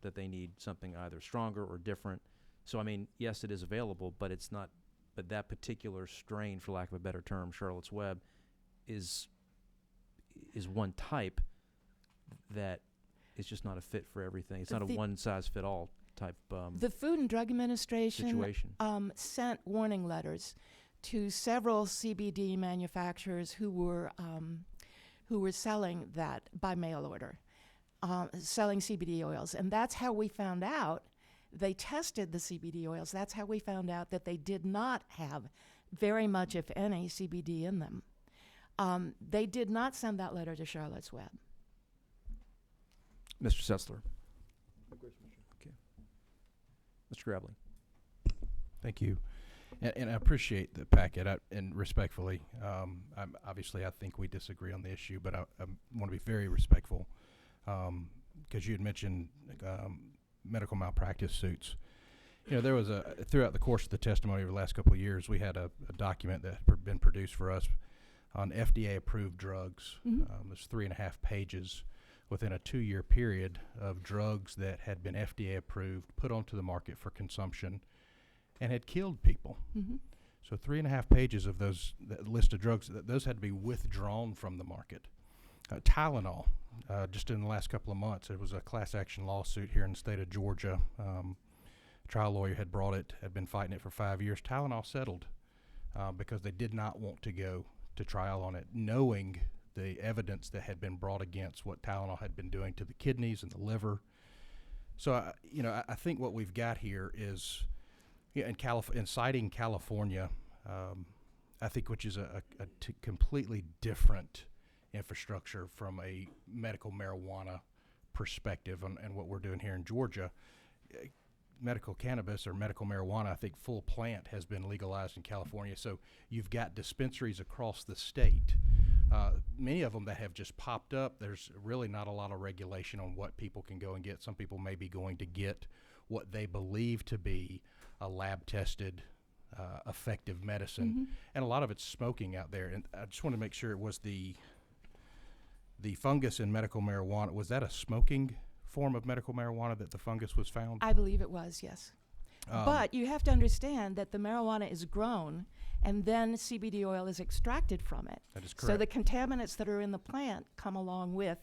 that they need something either stronger or different. So, I mean, yes, it is available, but it's not. But that particular strain, for lack of a better term, Charlotte's Web, is one type that is just not a fit for everything. It's not a one-size-fit-all type The Food and Drug Administration situation. Sent warning letters to several CBD manufacturers who were selling that by mail order, selling CBD oils. And that's how we found out. They tested the CBD oils. That's how we found out that they did not have very much, if any, CBD in them. They did not send that letter to Charlotte's Web. Mr. Setzler. Okay. Mr. Grabling. Thank you. And I appreciate the packet, and respectfully, obviously I think we disagree on the issue, but I want to be very respectful, because you had mentioned medical malpractice suits. You know, there was throughout the course of the testimony over the last couple of years, we had a document that had been produced for us on FDA-approved drugs. Mm-hmm. It's 3.5 pages within a 2-year period of drugs that had been FDA approved, put onto the market for consumption, and had killed people. Mm-hmm. So 3.5 pages of those that list of drugs, those had to be withdrawn from the market. Tylenol, just in the last couple of months, there was a class action lawsuit here in the state of Georgia. Trial lawyer had brought it, had been fighting it for 5 years. Tylenol settled because they did not want to go to trial on it, knowing the evidence that had been brought against what Tylenol had been doing to the kidneys and the liver. So, I think what we've got here is, in citing California, I think, which is a completely different infrastructure from a medical marijuana perspective, and what we're doing here in Georgia. Medical cannabis or medical marijuana, I think full plant has been legalized in California. So you've got dispensaries across the state, many of them that have just popped up. There's really not a lot of regulation on what people can go and get. Some people may be going to get what they believe to be a lab-tested, effective medicine. Mm-hmm. And a lot of it's smoking out there. And I just want to make sure it was the fungus in medical marijuana. Was that a smoking form of medical marijuana that the fungus was found? I believe it was, yes. But you have to understand that the marijuana is grown and then CBD oil is extracted from it. That is correct. So the contaminants that are in the plant come along with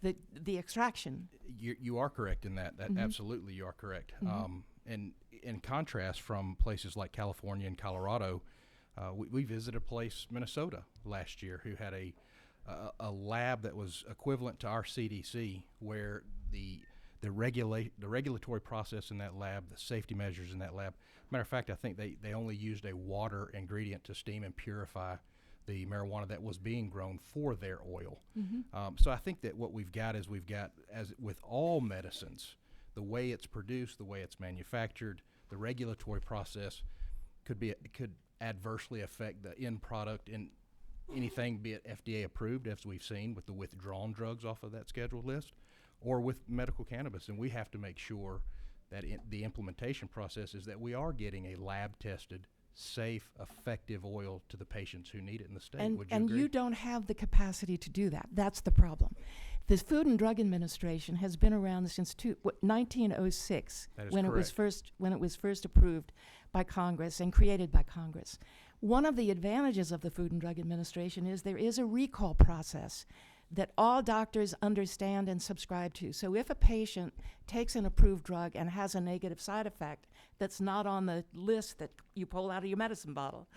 the extraction. You are correct in that. Mm-hmm. Absolutely, you are correct. Mm-hmm. And in contrast from places like California and Colorado, we visited a place, Minnesota, last year, who had a lab that was equivalent to our CDC, where the regulatory process in that lab, the safety measures in that lab. Matter of fact, I think they only used a water ingredient to steam and purify the marijuana that was being grown for their oil. Mm-hmm. So I think that what we've got is as with all medicines, the way it's produced, the way it's manufactured, the regulatory process could adversely affect the end product in anything, be it FDA approved, as we've seen with the withdrawn drugs off of that scheduled list, or with medical cannabis. And we have to make sure that the implementation process is that we are getting a lab-tested, safe, effective oil to the patients who need it in the state. Would you And agree? you don't have the capacity to do that. That's the problem. The Food and Drug Administration has been around since 1906, That is when correct. it was first approved by Congress and created by Congress. One of the advantages of the Food and Drug Administration is there is a recall process that all doctors understand and subscribe to. So if a patient takes an approved drug and has a negative side effect that's not on the list that you pull out of your medicine bottle,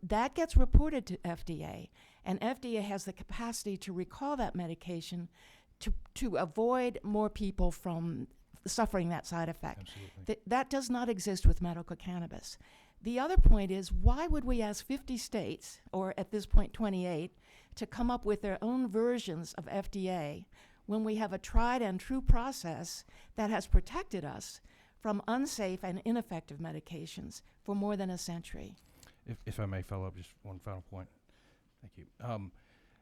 that gets reported to FDA, and FDA has the capacity to recall that medication to avoid more people from suffering that side effect. Absolutely. That does not exist with medical cannabis. The other point is, why would we ask 50 states, or at this point 28, to come up with their own versions of FDA when we have a tried and true process that has protected us from unsafe and ineffective medications for more than a century? If I may follow up, just one final point. Thank you.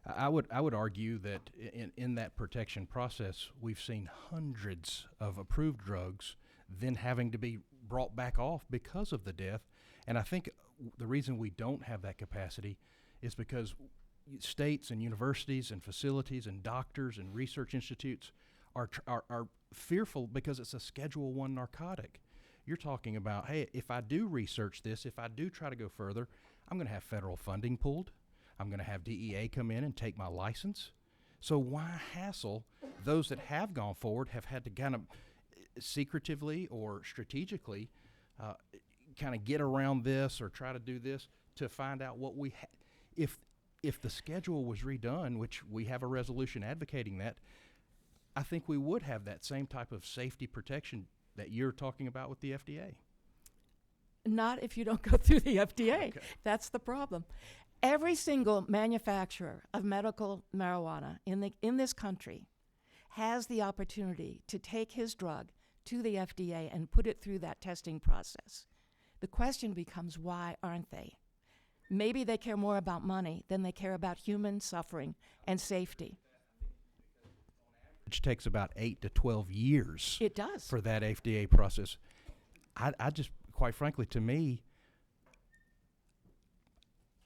I would argue that in that protection process, we've seen hundreds of approved drugs then having to be brought back off because of the death. And I think the reason we don't have that capacity is because states and universities and facilities and doctors and research institutes are fearful because it's a Schedule I narcotic. You're talking about, hey, if I do research this, if I do try to go further, I'm going to have federal funding pulled. I'm going to have DEA come in and take my license. So why hassle those that have gone forward, have had to kind of secretively or strategically kind of get around this or try to do this to find out what we if the schedule was redone, which we have a resolution advocating that, I think we would have that same type of safety protection that you're talking about with the FDA. Not if you don't go through the FDA. Okay. That's the problem. Every single manufacturer of medical marijuana in this country has the opportunity to take his drug to the FDA and put it through that testing process. The question becomes, why aren't they? Maybe they care more about money than they care about human suffering and safety. Which takes about 8 to 12 years. It does. For that FDA process. I just, quite frankly, to me,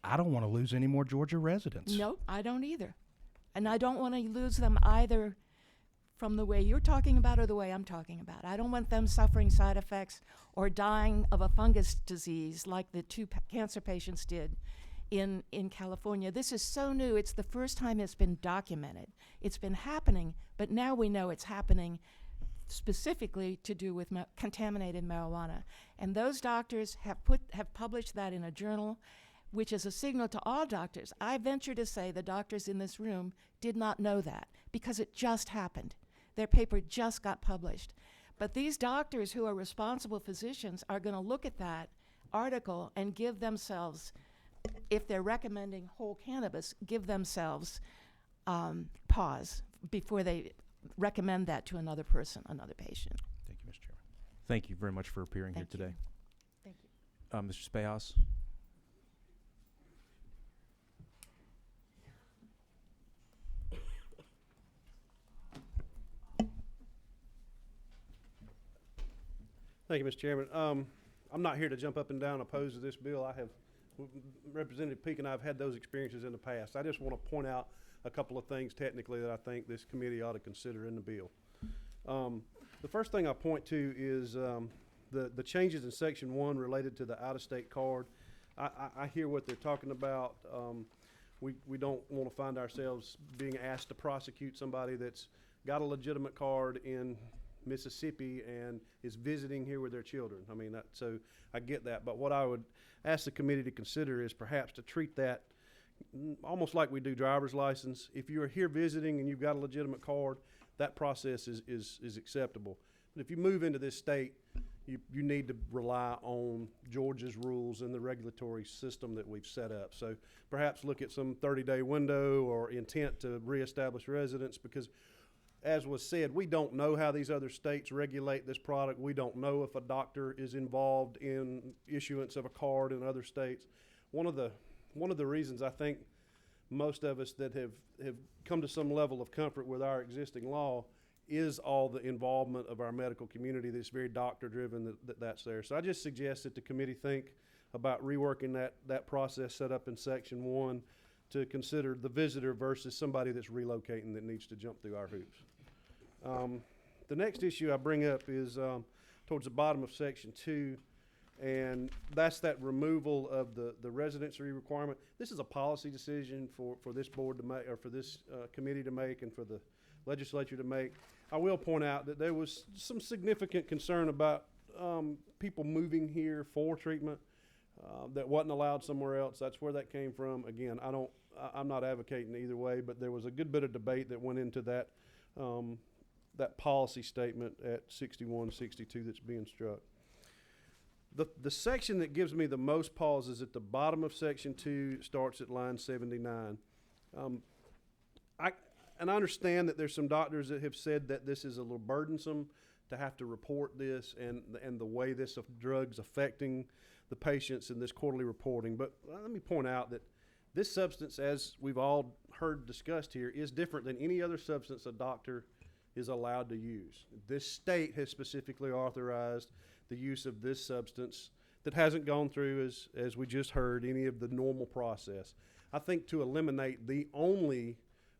I don't want to lose any more Georgia residents. No, I don't either. And I don't want to lose them either from the way you're talking about or the way I'm talking about. I don't want them suffering side effects or dying of a fungus disease like the two cancer patients did in California. This is so new. It's the first time it's been documented. It's been happening, but now we know it's happening specifically to do with contaminated marijuana. And those doctors have published that in a journal, which is a signal to all doctors. I venture to say the doctors in this room did not know that because it just happened. Their paper just got published. But these doctors who are responsible physicians are going to look at that article and give themselves, if they're recommending whole cannabis, give themselves pause before they recommend that to another person, another patient. Thank you, Mr. Chairman. Thank you very much for appearing here today. Thank you. Mr. Spejas? Thank you, Mr. Chairman. I'm not here to jump up and down opposed to this bill. Representative Peake and I have had those experiences in the past. I just want to point out a couple of things technically that I think this committee ought to consider in the bill. The first thing I point to is the changes in Section 1 related to the out-of-state card. I hear what they're talking about. We don't want to find ourselves being asked to prosecute somebody that's got a legitimate card in Mississippi and is visiting here with their children. I mean, so I get that. But what I would ask the committee to consider is perhaps to treat that almost like we do driver's license. If you're here visiting and you've got a legitimate card, that process is acceptable. But if you move into this state, you need to rely on Georgia's rules and the regulatory system that we've set up. So perhaps look at some 30-day window or intent to reestablish residence, because as was said, we don't know how these other states regulate this product. We don't know if a doctor is involved in issuance of a card in other states. One of the reasons I think most of us that have come to some level of comfort with our existing law is all the involvement of our medical community that's very doctor-driven that's there. So I just suggest that the committee think about reworking that process set up in Section 1 to consider the visitor versus somebody that's relocating that needs to jump through our hoops. The next issue I bring up is towards the bottom of Section 2, and that's that removal of the residency requirement. This is a policy decision for this board to make, or for this committee to make, and for the legislature to make. I will point out that there was some significant concern about people moving here for treatment that wasn't allowed somewhere else. That's where that came from. Again, I'm not advocating either way, but there was a good bit of debate that went into that that policy statement at 61, 62 that's being struck. The section that gives me the most pause is at the bottom of Section 2, starts at line 79. And I understand that there's some doctors that have said that this is a little burdensome to have to report this and the way this drug's affecting the patients in this quarterly reporting. But let me point out that this substance, as we've all heard discussed here, is different than any other substance a doctor is allowed to use. This state has specifically authorized the use of this substance that hasn't gone through, as we just heard, any of the normal process. I think to eliminate the only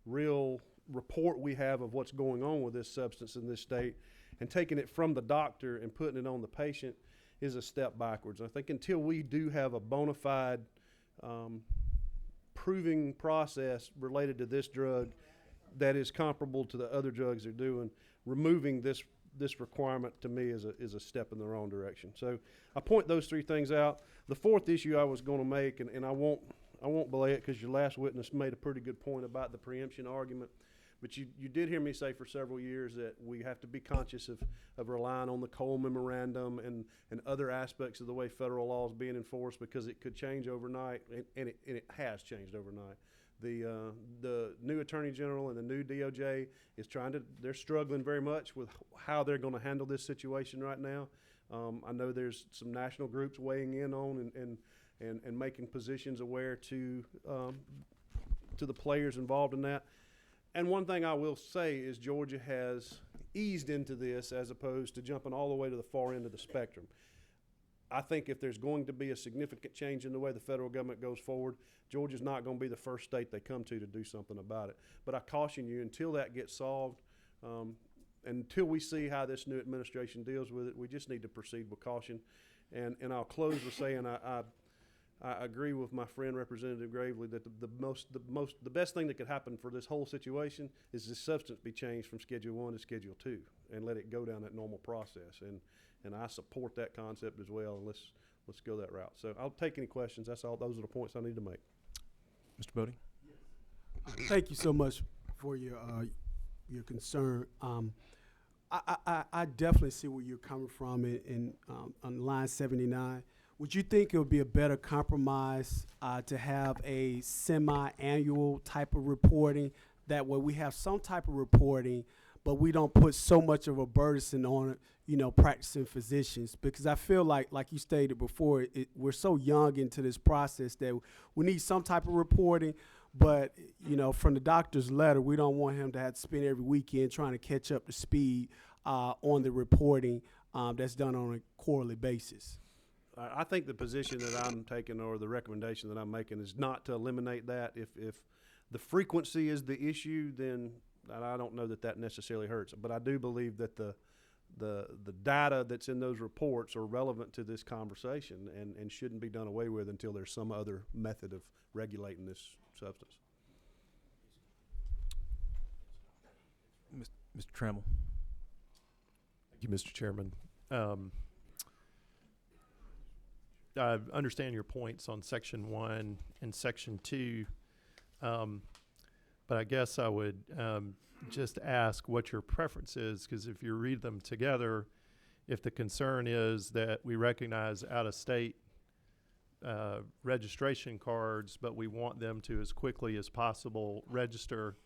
real report we have of what's going on with this substance in this state and taking it from the doctor and putting it on the patient is a step backwards. I think until we do have a bona fide proving process related to this drug that is comparable to the other drugs they're doing, removing this requirement to me is a step in the wrong direction. So I point those three things out. The fourth issue I was going to make, and I won't belay it because your last witness made a pretty good point about the preemption argument. But you did hear me say for several years that we have to be conscious of relying on the Cole Memorandum and other aspects of the way federal law is being enforced, because it could change overnight, and it has changed overnight. The new Attorney General and the new DOJ they're struggling very much with how they're going to handle this situation right now. I know there's some national groups weighing in on and making positions aware to the players involved in that. And one thing I will say is Georgia has eased into this as opposed to jumping all the way to the far end of the spectrum. I think if there's going to be a significant change in the way the federal government goes forward, Georgia's not going to be the first state they come to do something about it. But I caution you, until that gets solved, until we see how this new administration deals with it, we just need to proceed with caution. And I'll close with saying I agree with my friend Representative Gravely that the best thing that could happen for this whole situation is this substance be changed from Schedule 1 to Schedule 2 and let it go down that normal process. And I support that concept as well. And let's go that route. So I'll take any questions. That's all. Those are the points I need to make. Mr. Bodie? Thank you so much for your concern. I definitely see where you're coming from on line 79. Would you think it would be a better compromise to have a semi-annual type of reporting? That way we have some type of reporting, but we don't put so much of a burden on it, practicing physicians. Because I feel like you stated before, we're so young into this process that we need some type of reporting. But, from the doctor's letter, we don't want him to have to spend every weekend trying to catch up to speed on the reporting that's done on a quarterly basis. I think the position that I'm taking, or the recommendation that I'm making, is not to eliminate that. If the frequency is the issue, then I don't know that necessarily hurts. But I do believe that the data that's in those reports are relevant to this conversation and shouldn't be done away with until there's some other method of regulating this substance. Mr. Trammell. Thank you, Mr. Chairman. I understand your points on Section 1 and Section 2, but I guess I would just ask what your preference is, because if you read them together, if the concern is that we recognize out-of-state registration cards, but we want them to, as quickly as possible, register,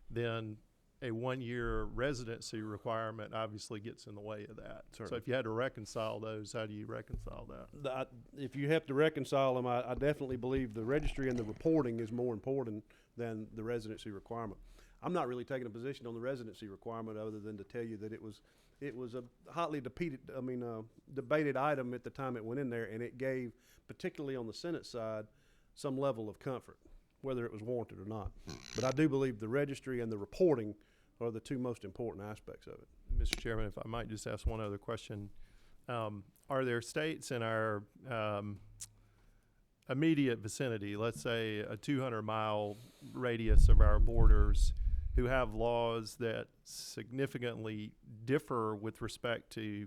then a 1-year residency requirement obviously gets in the way of that. So Certainly. if you had to reconcile those, how do you reconcile that? If you have to reconcile them, I definitely believe the registry and the reporting is more important than the residency requirement. I'm not really taking a position on the residency requirement other than to tell you that it was a hotly debated item at the time it went in there, and it gave, particularly on the Senate side, some level of comfort, whether it was warranted or not. But I do believe the registry and the reporting are the two most important aspects of it. Mr. Chairman, if I might just ask one other question. Are there states in our immediate vicinity, let's say a 200-mile radius of our borders, who have laws that significantly differ with respect to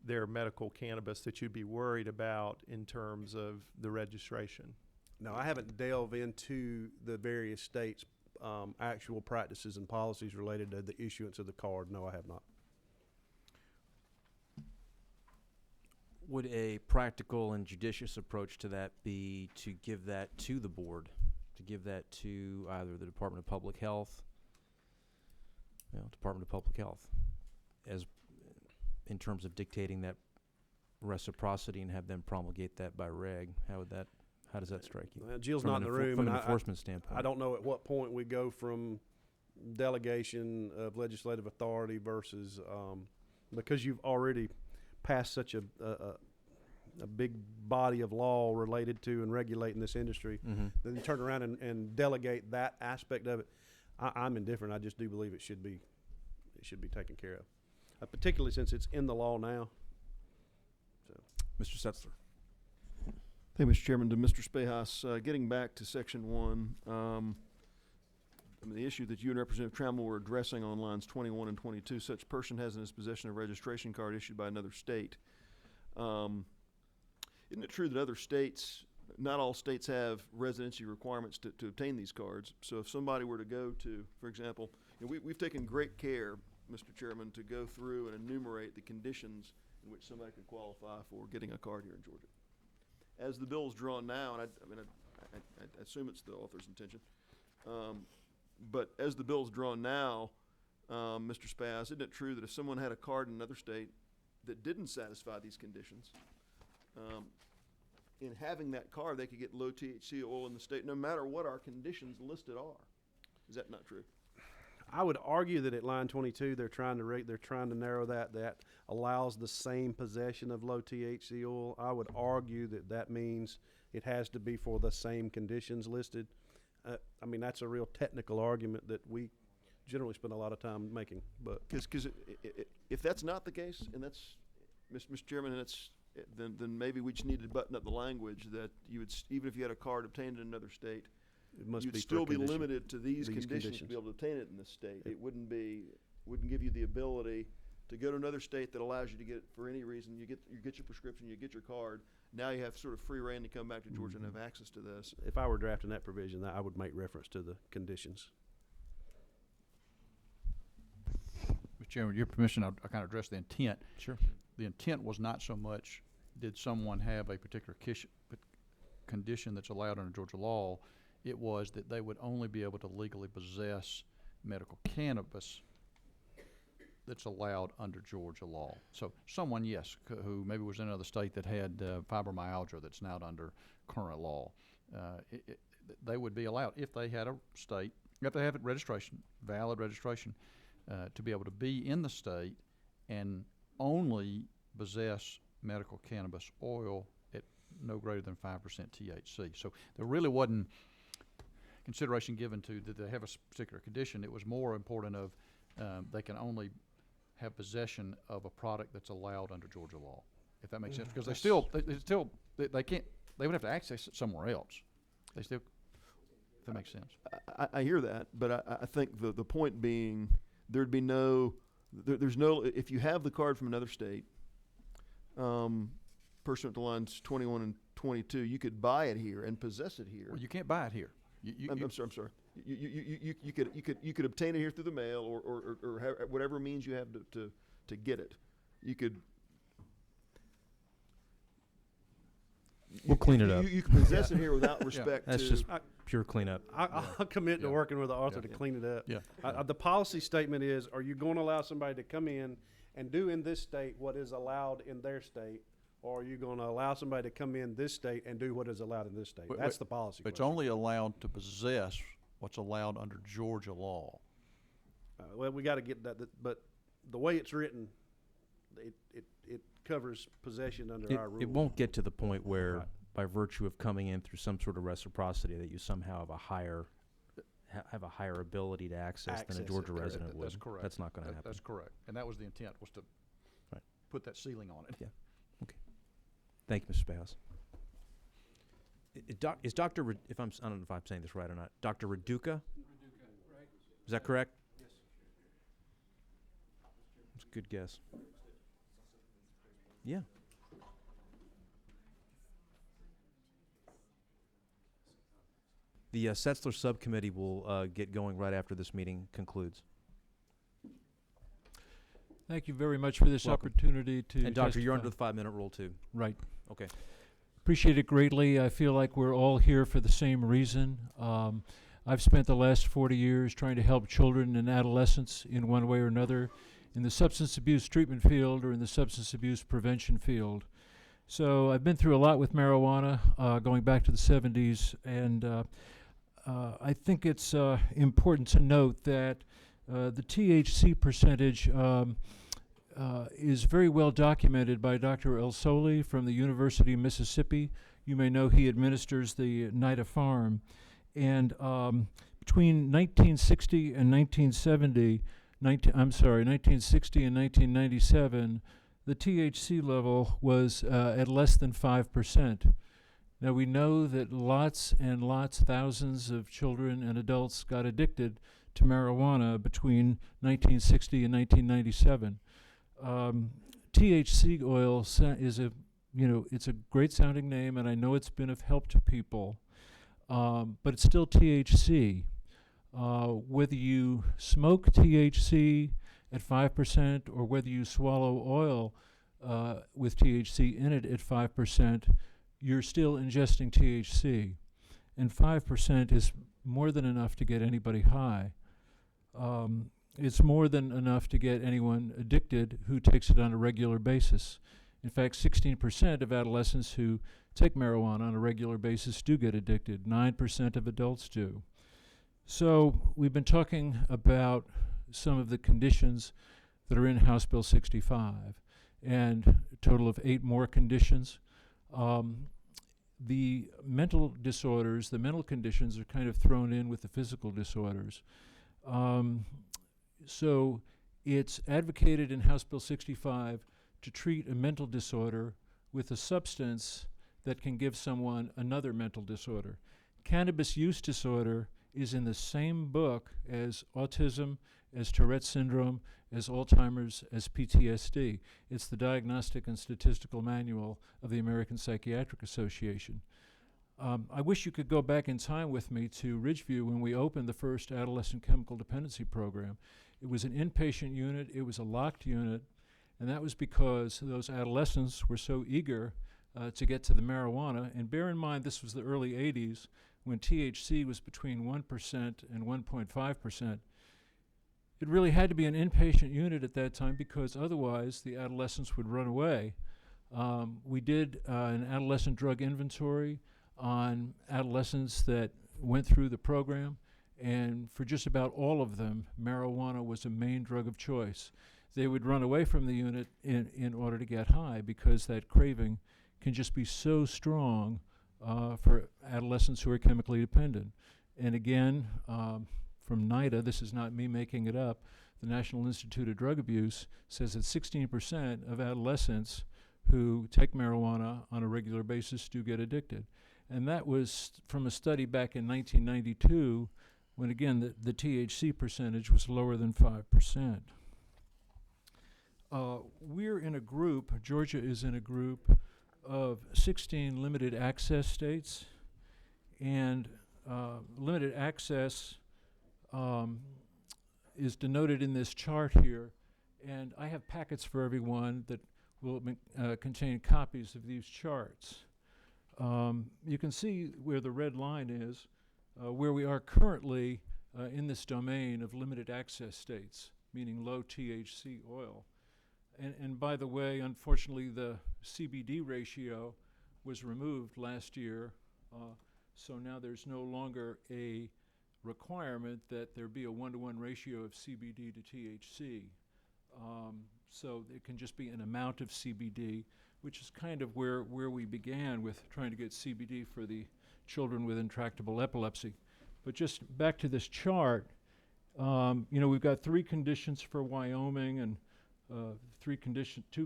their medical cannabis that you'd be worried about in terms of the registration? No, I haven't delved into the various states' actual practices and policies related to the issuance of the card. No, I have not. Would a practical and judicious approach to that be to give that to the board, to give that to either the Department of Public Health, as in terms of dictating that reciprocity and have them promulgate that by reg? How does that strike you? Jill's From not in an the room. From an and enforcement standpoint. I don't know at what point we go from delegation of legislative authority versus, because you've already passed such a big body of law related to and regulating this industry, then turn around and delegate that aspect of it. I'm indifferent. I just do believe it should be taken care of, particularly since it's in the law now. So, Mr. Setzler. Thank you, Mr. Chairman. To Mr. Spejas, getting back to Section 1, the issue that you and Representative Trammell were addressing on lines 21 and 22, such person has in his possession a registration card issued by another state. Isn't it true that other states, not all states have residency requirements to obtain these cards? So if somebody were to go to, for example, we've taken great care, Mr. Chairman, to go through and enumerate the conditions in which somebody could qualify for getting a card here in Georgia. As the bill is drawn now, and I assume it's the author's intention, but as the bill is drawn now, Mr. Spaz, isn't it true that if someone had a card in another state that didn't satisfy these conditions, in having that card, they could get low THC oil in the state, no matter what our conditions listed are? Is that not true? I would argue that at line 22, they're trying to narrow that allows the same possession of low THC oil. I would argue that means it has to be for the same conditions listed. That's a real technical argument that we generally spend a lot of time making. But because if that's not the case, and that's, Mr. Chairman, and then maybe we just need to button up the language that you would, even if you had a card obtained in another state, you'd still be limited to these conditions to be able to obtain it in this state. It wouldn't give you the ability to go to another state that allows you to get, for any reason, you get your prescription, you get your card. Now you have sort of free reign to come back to Georgia and have access to this. If I were drafting that provision, I would make reference to the conditions. Mr. Chairman, with your permission, I'll kind of address the intent. Sure. The intent was not so much did someone have a particular condition that's allowed under Georgia law. It was that they would only be able to legally possess medical cannabis that's allowed under Georgia law. So someone, yes, who maybe was in another state that had fibromyalgia that's not under current law, they would be allowed, if they had a state, if they have a registration, valid registration, to be able to be in the state and only possess medical cannabis oil at no greater than 5% THC. So there really wasn't consideration given to that they have a particular condition. It was more important of they can only have possession of a product that's allowed under Georgia law, if that makes sense. Because they can't, they would have to access it somewhere else. They still, if that makes sense. I hear that, but I think the point being there's no, if you have the card from another state, pursuant to lines 21 and 22, you could buy it here and possess it here. Well, you can't buy it here. I'm sorry. You could obtain it here through the mail or whatever means you have to get it. You could We'll clean it up. You can possess it here without respect That's to. just pure cleanup. I'll commit to working with the author to clean it up. Yeah. The policy statement is, are you going to allow somebody to come in and do in this state what is allowed in their state? Or are you going to allow somebody to come in this state and do what is allowed in this state? That's the policy It's question. only allowed to possess what's allowed under Georgia law. Well, we got to get that, but the way it's written, it covers possession under our rules. It won't get to the point where, by virtue of coming in through some sort of reciprocity, that you somehow have a higher ability to access than a Georgia resident would. That's correct. That's not going to happen. That's correct. And that was the intent, was to put that ceiling on it. Yeah. Okay. Thank you, Mr. Bauhaus. Is Dr. I don't know if I'm saying this right or not. Dr. Raduca? Is that correct? Yes. That's a good guess. Yeah. The Setzler Subcommittee will get going right after this meeting concludes. Thank you very much for this Welcome. opportunity to And Doctor, you're testify. under the 5-minute rule too. Right. Okay. Appreciate it greatly. I feel like we're all here for the same reason. I've spent the last 40 years trying to help children and adolescents in one way or another in the substance abuse treatment field or in the substance abuse prevention field. So I've been through a lot with marijuana going back to the 70s, and I think it's important to note that the THC percentage is very well documented by Dr. El Soli from the University of Mississippi. You may know he administers the NIDA farm. And between 1960 and 1960 and 1997, the THC level was at less than 5%. Now we know that lots and lots, thousands of children and adults got addicted to marijuana between 1960 and 1997. THC oil is it's a great sounding name, and I know it's been of help to people, but it's still THC. Whether you smoke THC at 5% or whether you swallow oil with THC in it at 5%, you're still ingesting THC. And 5% is more than enough to get anybody high. It's more than enough to get anyone addicted who takes it on a regular basis. In fact, 16% of adolescents who take marijuana on a regular basis do get addicted. 9% of adults do. So we've been talking about some of the conditions that are in House Bill 65, and a total of 8 more conditions. The mental disorders, the mental conditions are kind of thrown in with the physical disorders. So it's advocated in House Bill 65 to treat a mental disorder with a substance that can give someone another mental disorder. Cannabis use disorder is in the same book as autism, as Tourette's syndrome, as Alzheimer's, as PTSD. It's the Diagnostic and Statistical Manual of the American Psychiatric Association. I wish you could go back in time with me to Ridgeview when we opened the first adolescent chemical dependency program. It was an inpatient unit, it was a locked unit, and that was because those adolescents were so eager to get to the marijuana. And bear in mind, this was the early 80s when THC was between 1% and 1.5%. It really had to be an inpatient unit at that time because otherwise the adolescents would run away. We did an adolescent drug inventory on adolescents that went through the program, and for just about all of them, marijuana was a main drug of choice. They would run away from the unit in order to get high because that craving can just be so strong for adolescents who are chemically dependent. And again, from NIDA, this is not me making it up, the National Institute of Drug Abuse says that 16% of adolescents who take marijuana on a regular basis do get addicted. And that was from a study back in 1992 when, again, the THC percentage was lower than 5%. We're in a group, Georgia is in a group of 16 limited access states, and limited access is denoted in this chart here, and I have packets for everyone that will contain copies of these charts. You can see where the red line is, where we are currently in this domain of limited access states, meaning low THC oil. And by the way, unfortunately, the CBD ratio was removed last year, so now there's no longer a requirement that there be a 1-to-1 ratio of CBD to THC. So it can just be an amount of CBD, which is kind of where we began with trying to get CBD for the children with intractable epilepsy. But just back to this chart, we've got 3 conditions for Wyoming and 2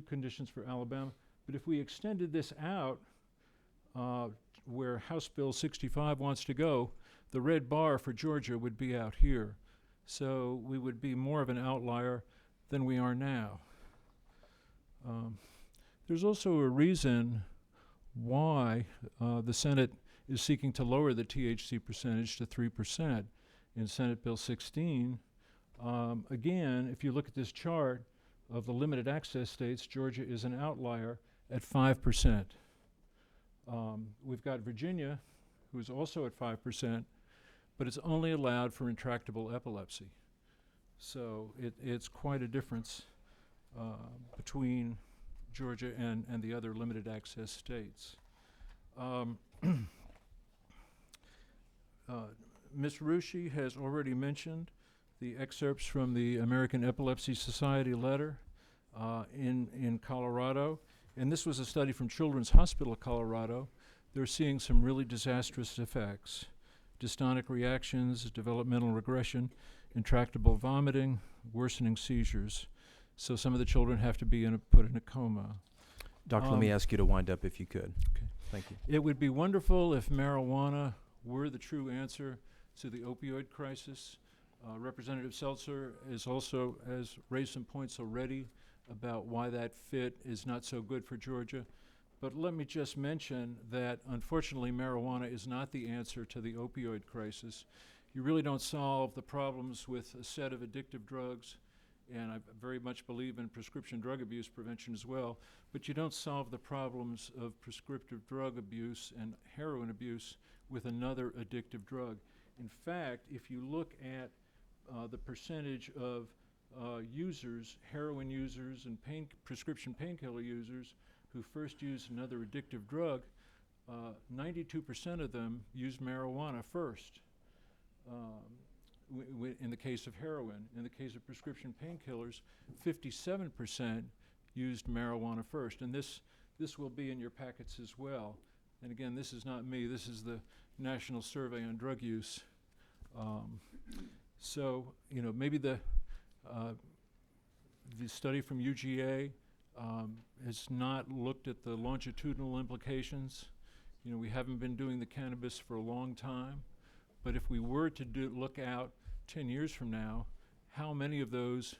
conditions for Alabama. But if we extended this out, where House Bill 65 wants to go, the red bar for Georgia would be out here. So we would be more of an outlier than we are now. There's also a reason why the Senate is seeking to lower the THC percentage to 3% in Senate Bill 16. Again, if you look at this chart of the limited access states, Georgia is an outlier at 5%. We've got Virginia, who is also at 5%, but it's only allowed for intractable epilepsy. So it's quite a difference between Georgia and the other limited access states. Ms. Rushi has already mentioned the excerpts from the American Epilepsy Society letter in Colorado. And this was a study from Children's Hospital of Colorado. They're seeing some really disastrous effects: dystonic reactions, developmental regression, intractable vomiting, worsening seizures. So some of the children have to be put in a coma. Doctor, let me ask you to wind up if you could. Okay. Thank you. It would be wonderful if marijuana were the true answer to the opioid crisis. Representative Seltzer has raised some points already about why that fit is not so good for Georgia. But let me just mention that, unfortunately, marijuana is not the answer to the opioid crisis. You really don't solve the problems with a set of addictive drugs, and I very much believe in prescription drug abuse prevention as well, but you don't solve the problems of prescriptive drug abuse and heroin abuse with another addictive drug. In fact, if you look at the percentage of users, heroin users and prescription painkiller users who first use another addictive drug, 92% of them use marijuana first. In the case of heroin. In the case of prescription painkillers, 57% used marijuana first. And this will be in your packets as well. And again, this is not me. This is the National Survey on Drug Use. So, maybe the study from UGA has not looked at the longitudinal implications. We haven't been doing the cannabis for a long time. But if we were to look out 10 years from now, how many of those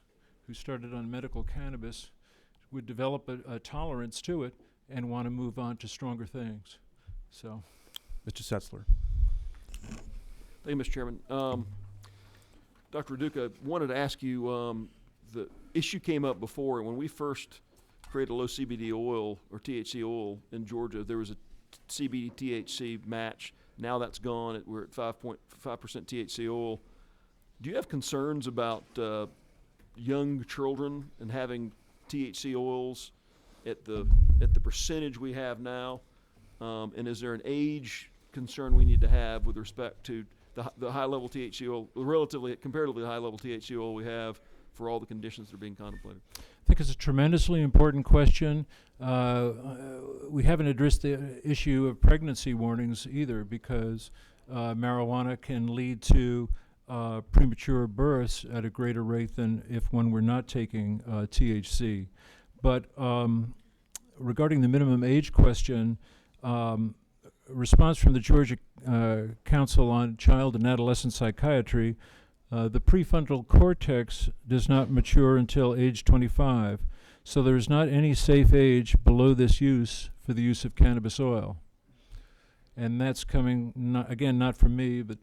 who started on medical cannabis would develop a tolerance to it and want to move on to stronger things? So, Mr. Setzler. Thank you, Mr. Chairman. Dr. Duca, wanted to ask you, the issue came up before, and when we first created a low CBD oil or THC oil in Georgia, there was a CBD THC match. Now that's gone. We're at 5.5% THC oil. Do you have concerns about young children and having THC oils at the percentage we have now? And is there an age concern we need to have with respect to the high level THC oil, comparatively high level THC oil we have for all the conditions that are being contemplated? I think it's a tremendously important question. We haven't addressed the issue of pregnancy warnings either, because marijuana can lead to premature births at a greater rate than if one were not taking THC. But regarding the minimum age question, response from the Georgia Council on Child and Adolescent Psychiatry, the prefrontal cortex does not mature until age 25, so there is not any safe age below this use for the use of cannabis oil. And that's coming, not from me, but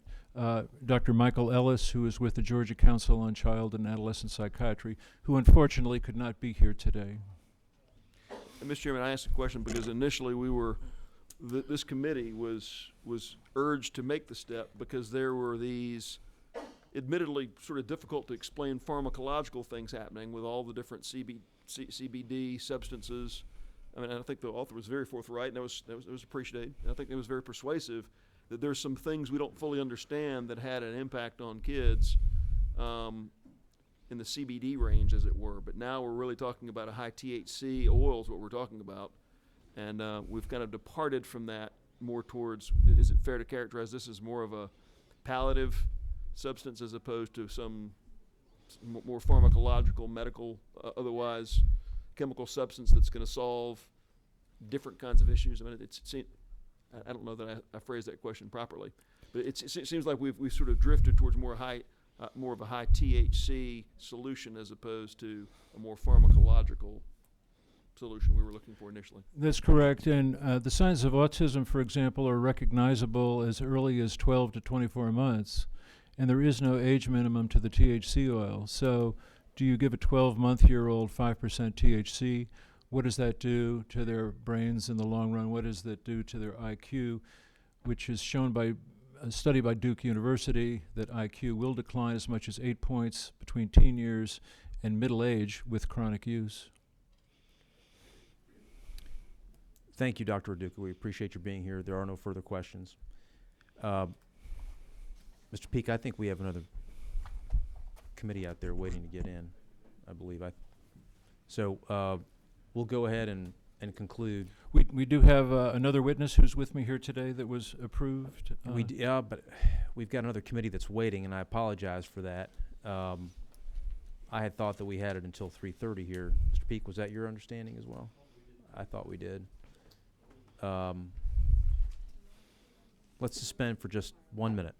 Dr. Michael Ellis, who is with the Georgia Council on Child and Adolescent Psychiatry, who unfortunately could not be here today. And Mr. Chairman, I asked a question because initially we were this committee was urged to make the step because there were these admittedly sort of difficult to explain pharmacological things happening with all the different CBD substances. I mean, I think the author was very forthright, and that was appreciated. And I think it was very persuasive that there's some things we don't fully understand that had an impact on kids in the CBD range, as it were. But now we're really talking about a high THC oil is what we're talking about. And we've kind of departed from that more towards, is it fair to characterize this as more of a palliative substance as opposed to some more pharmacological, medical, otherwise chemical substance that's going to solve different kinds of issues? I mean, I don't know that I phrased that question properly, but it seems like we've sort of drifted towards more of a high THC solution as opposed to a more pharmacological solution we were looking for initially. That's correct. And the signs of autism, for example, are recognizable as early as 12 to 24 months. And there is no age minimum to the THC oil. So do you give a 12-month-year-old 5% THC? What does that do to their brains in the long run? What does that do to their IQ, which is shown by a study by Duke University that IQ will decline as much as 8 points between teen years and middle age with chronic use. Thank you, Dr. Aduka. We appreciate your being here. There are no further questions. Mr. Peak, I think we have another committee out there waiting to get in, I believe. So we'll go ahead and conclude. We do have another witness who's with me here today that was approved. Yeah, but we've got another committee that's waiting, and I apologize for that. I had thought that we had it until 3:30 here. Mr. Peak, was that your understanding as well? I thought we did. Let's suspend for just 1 minute.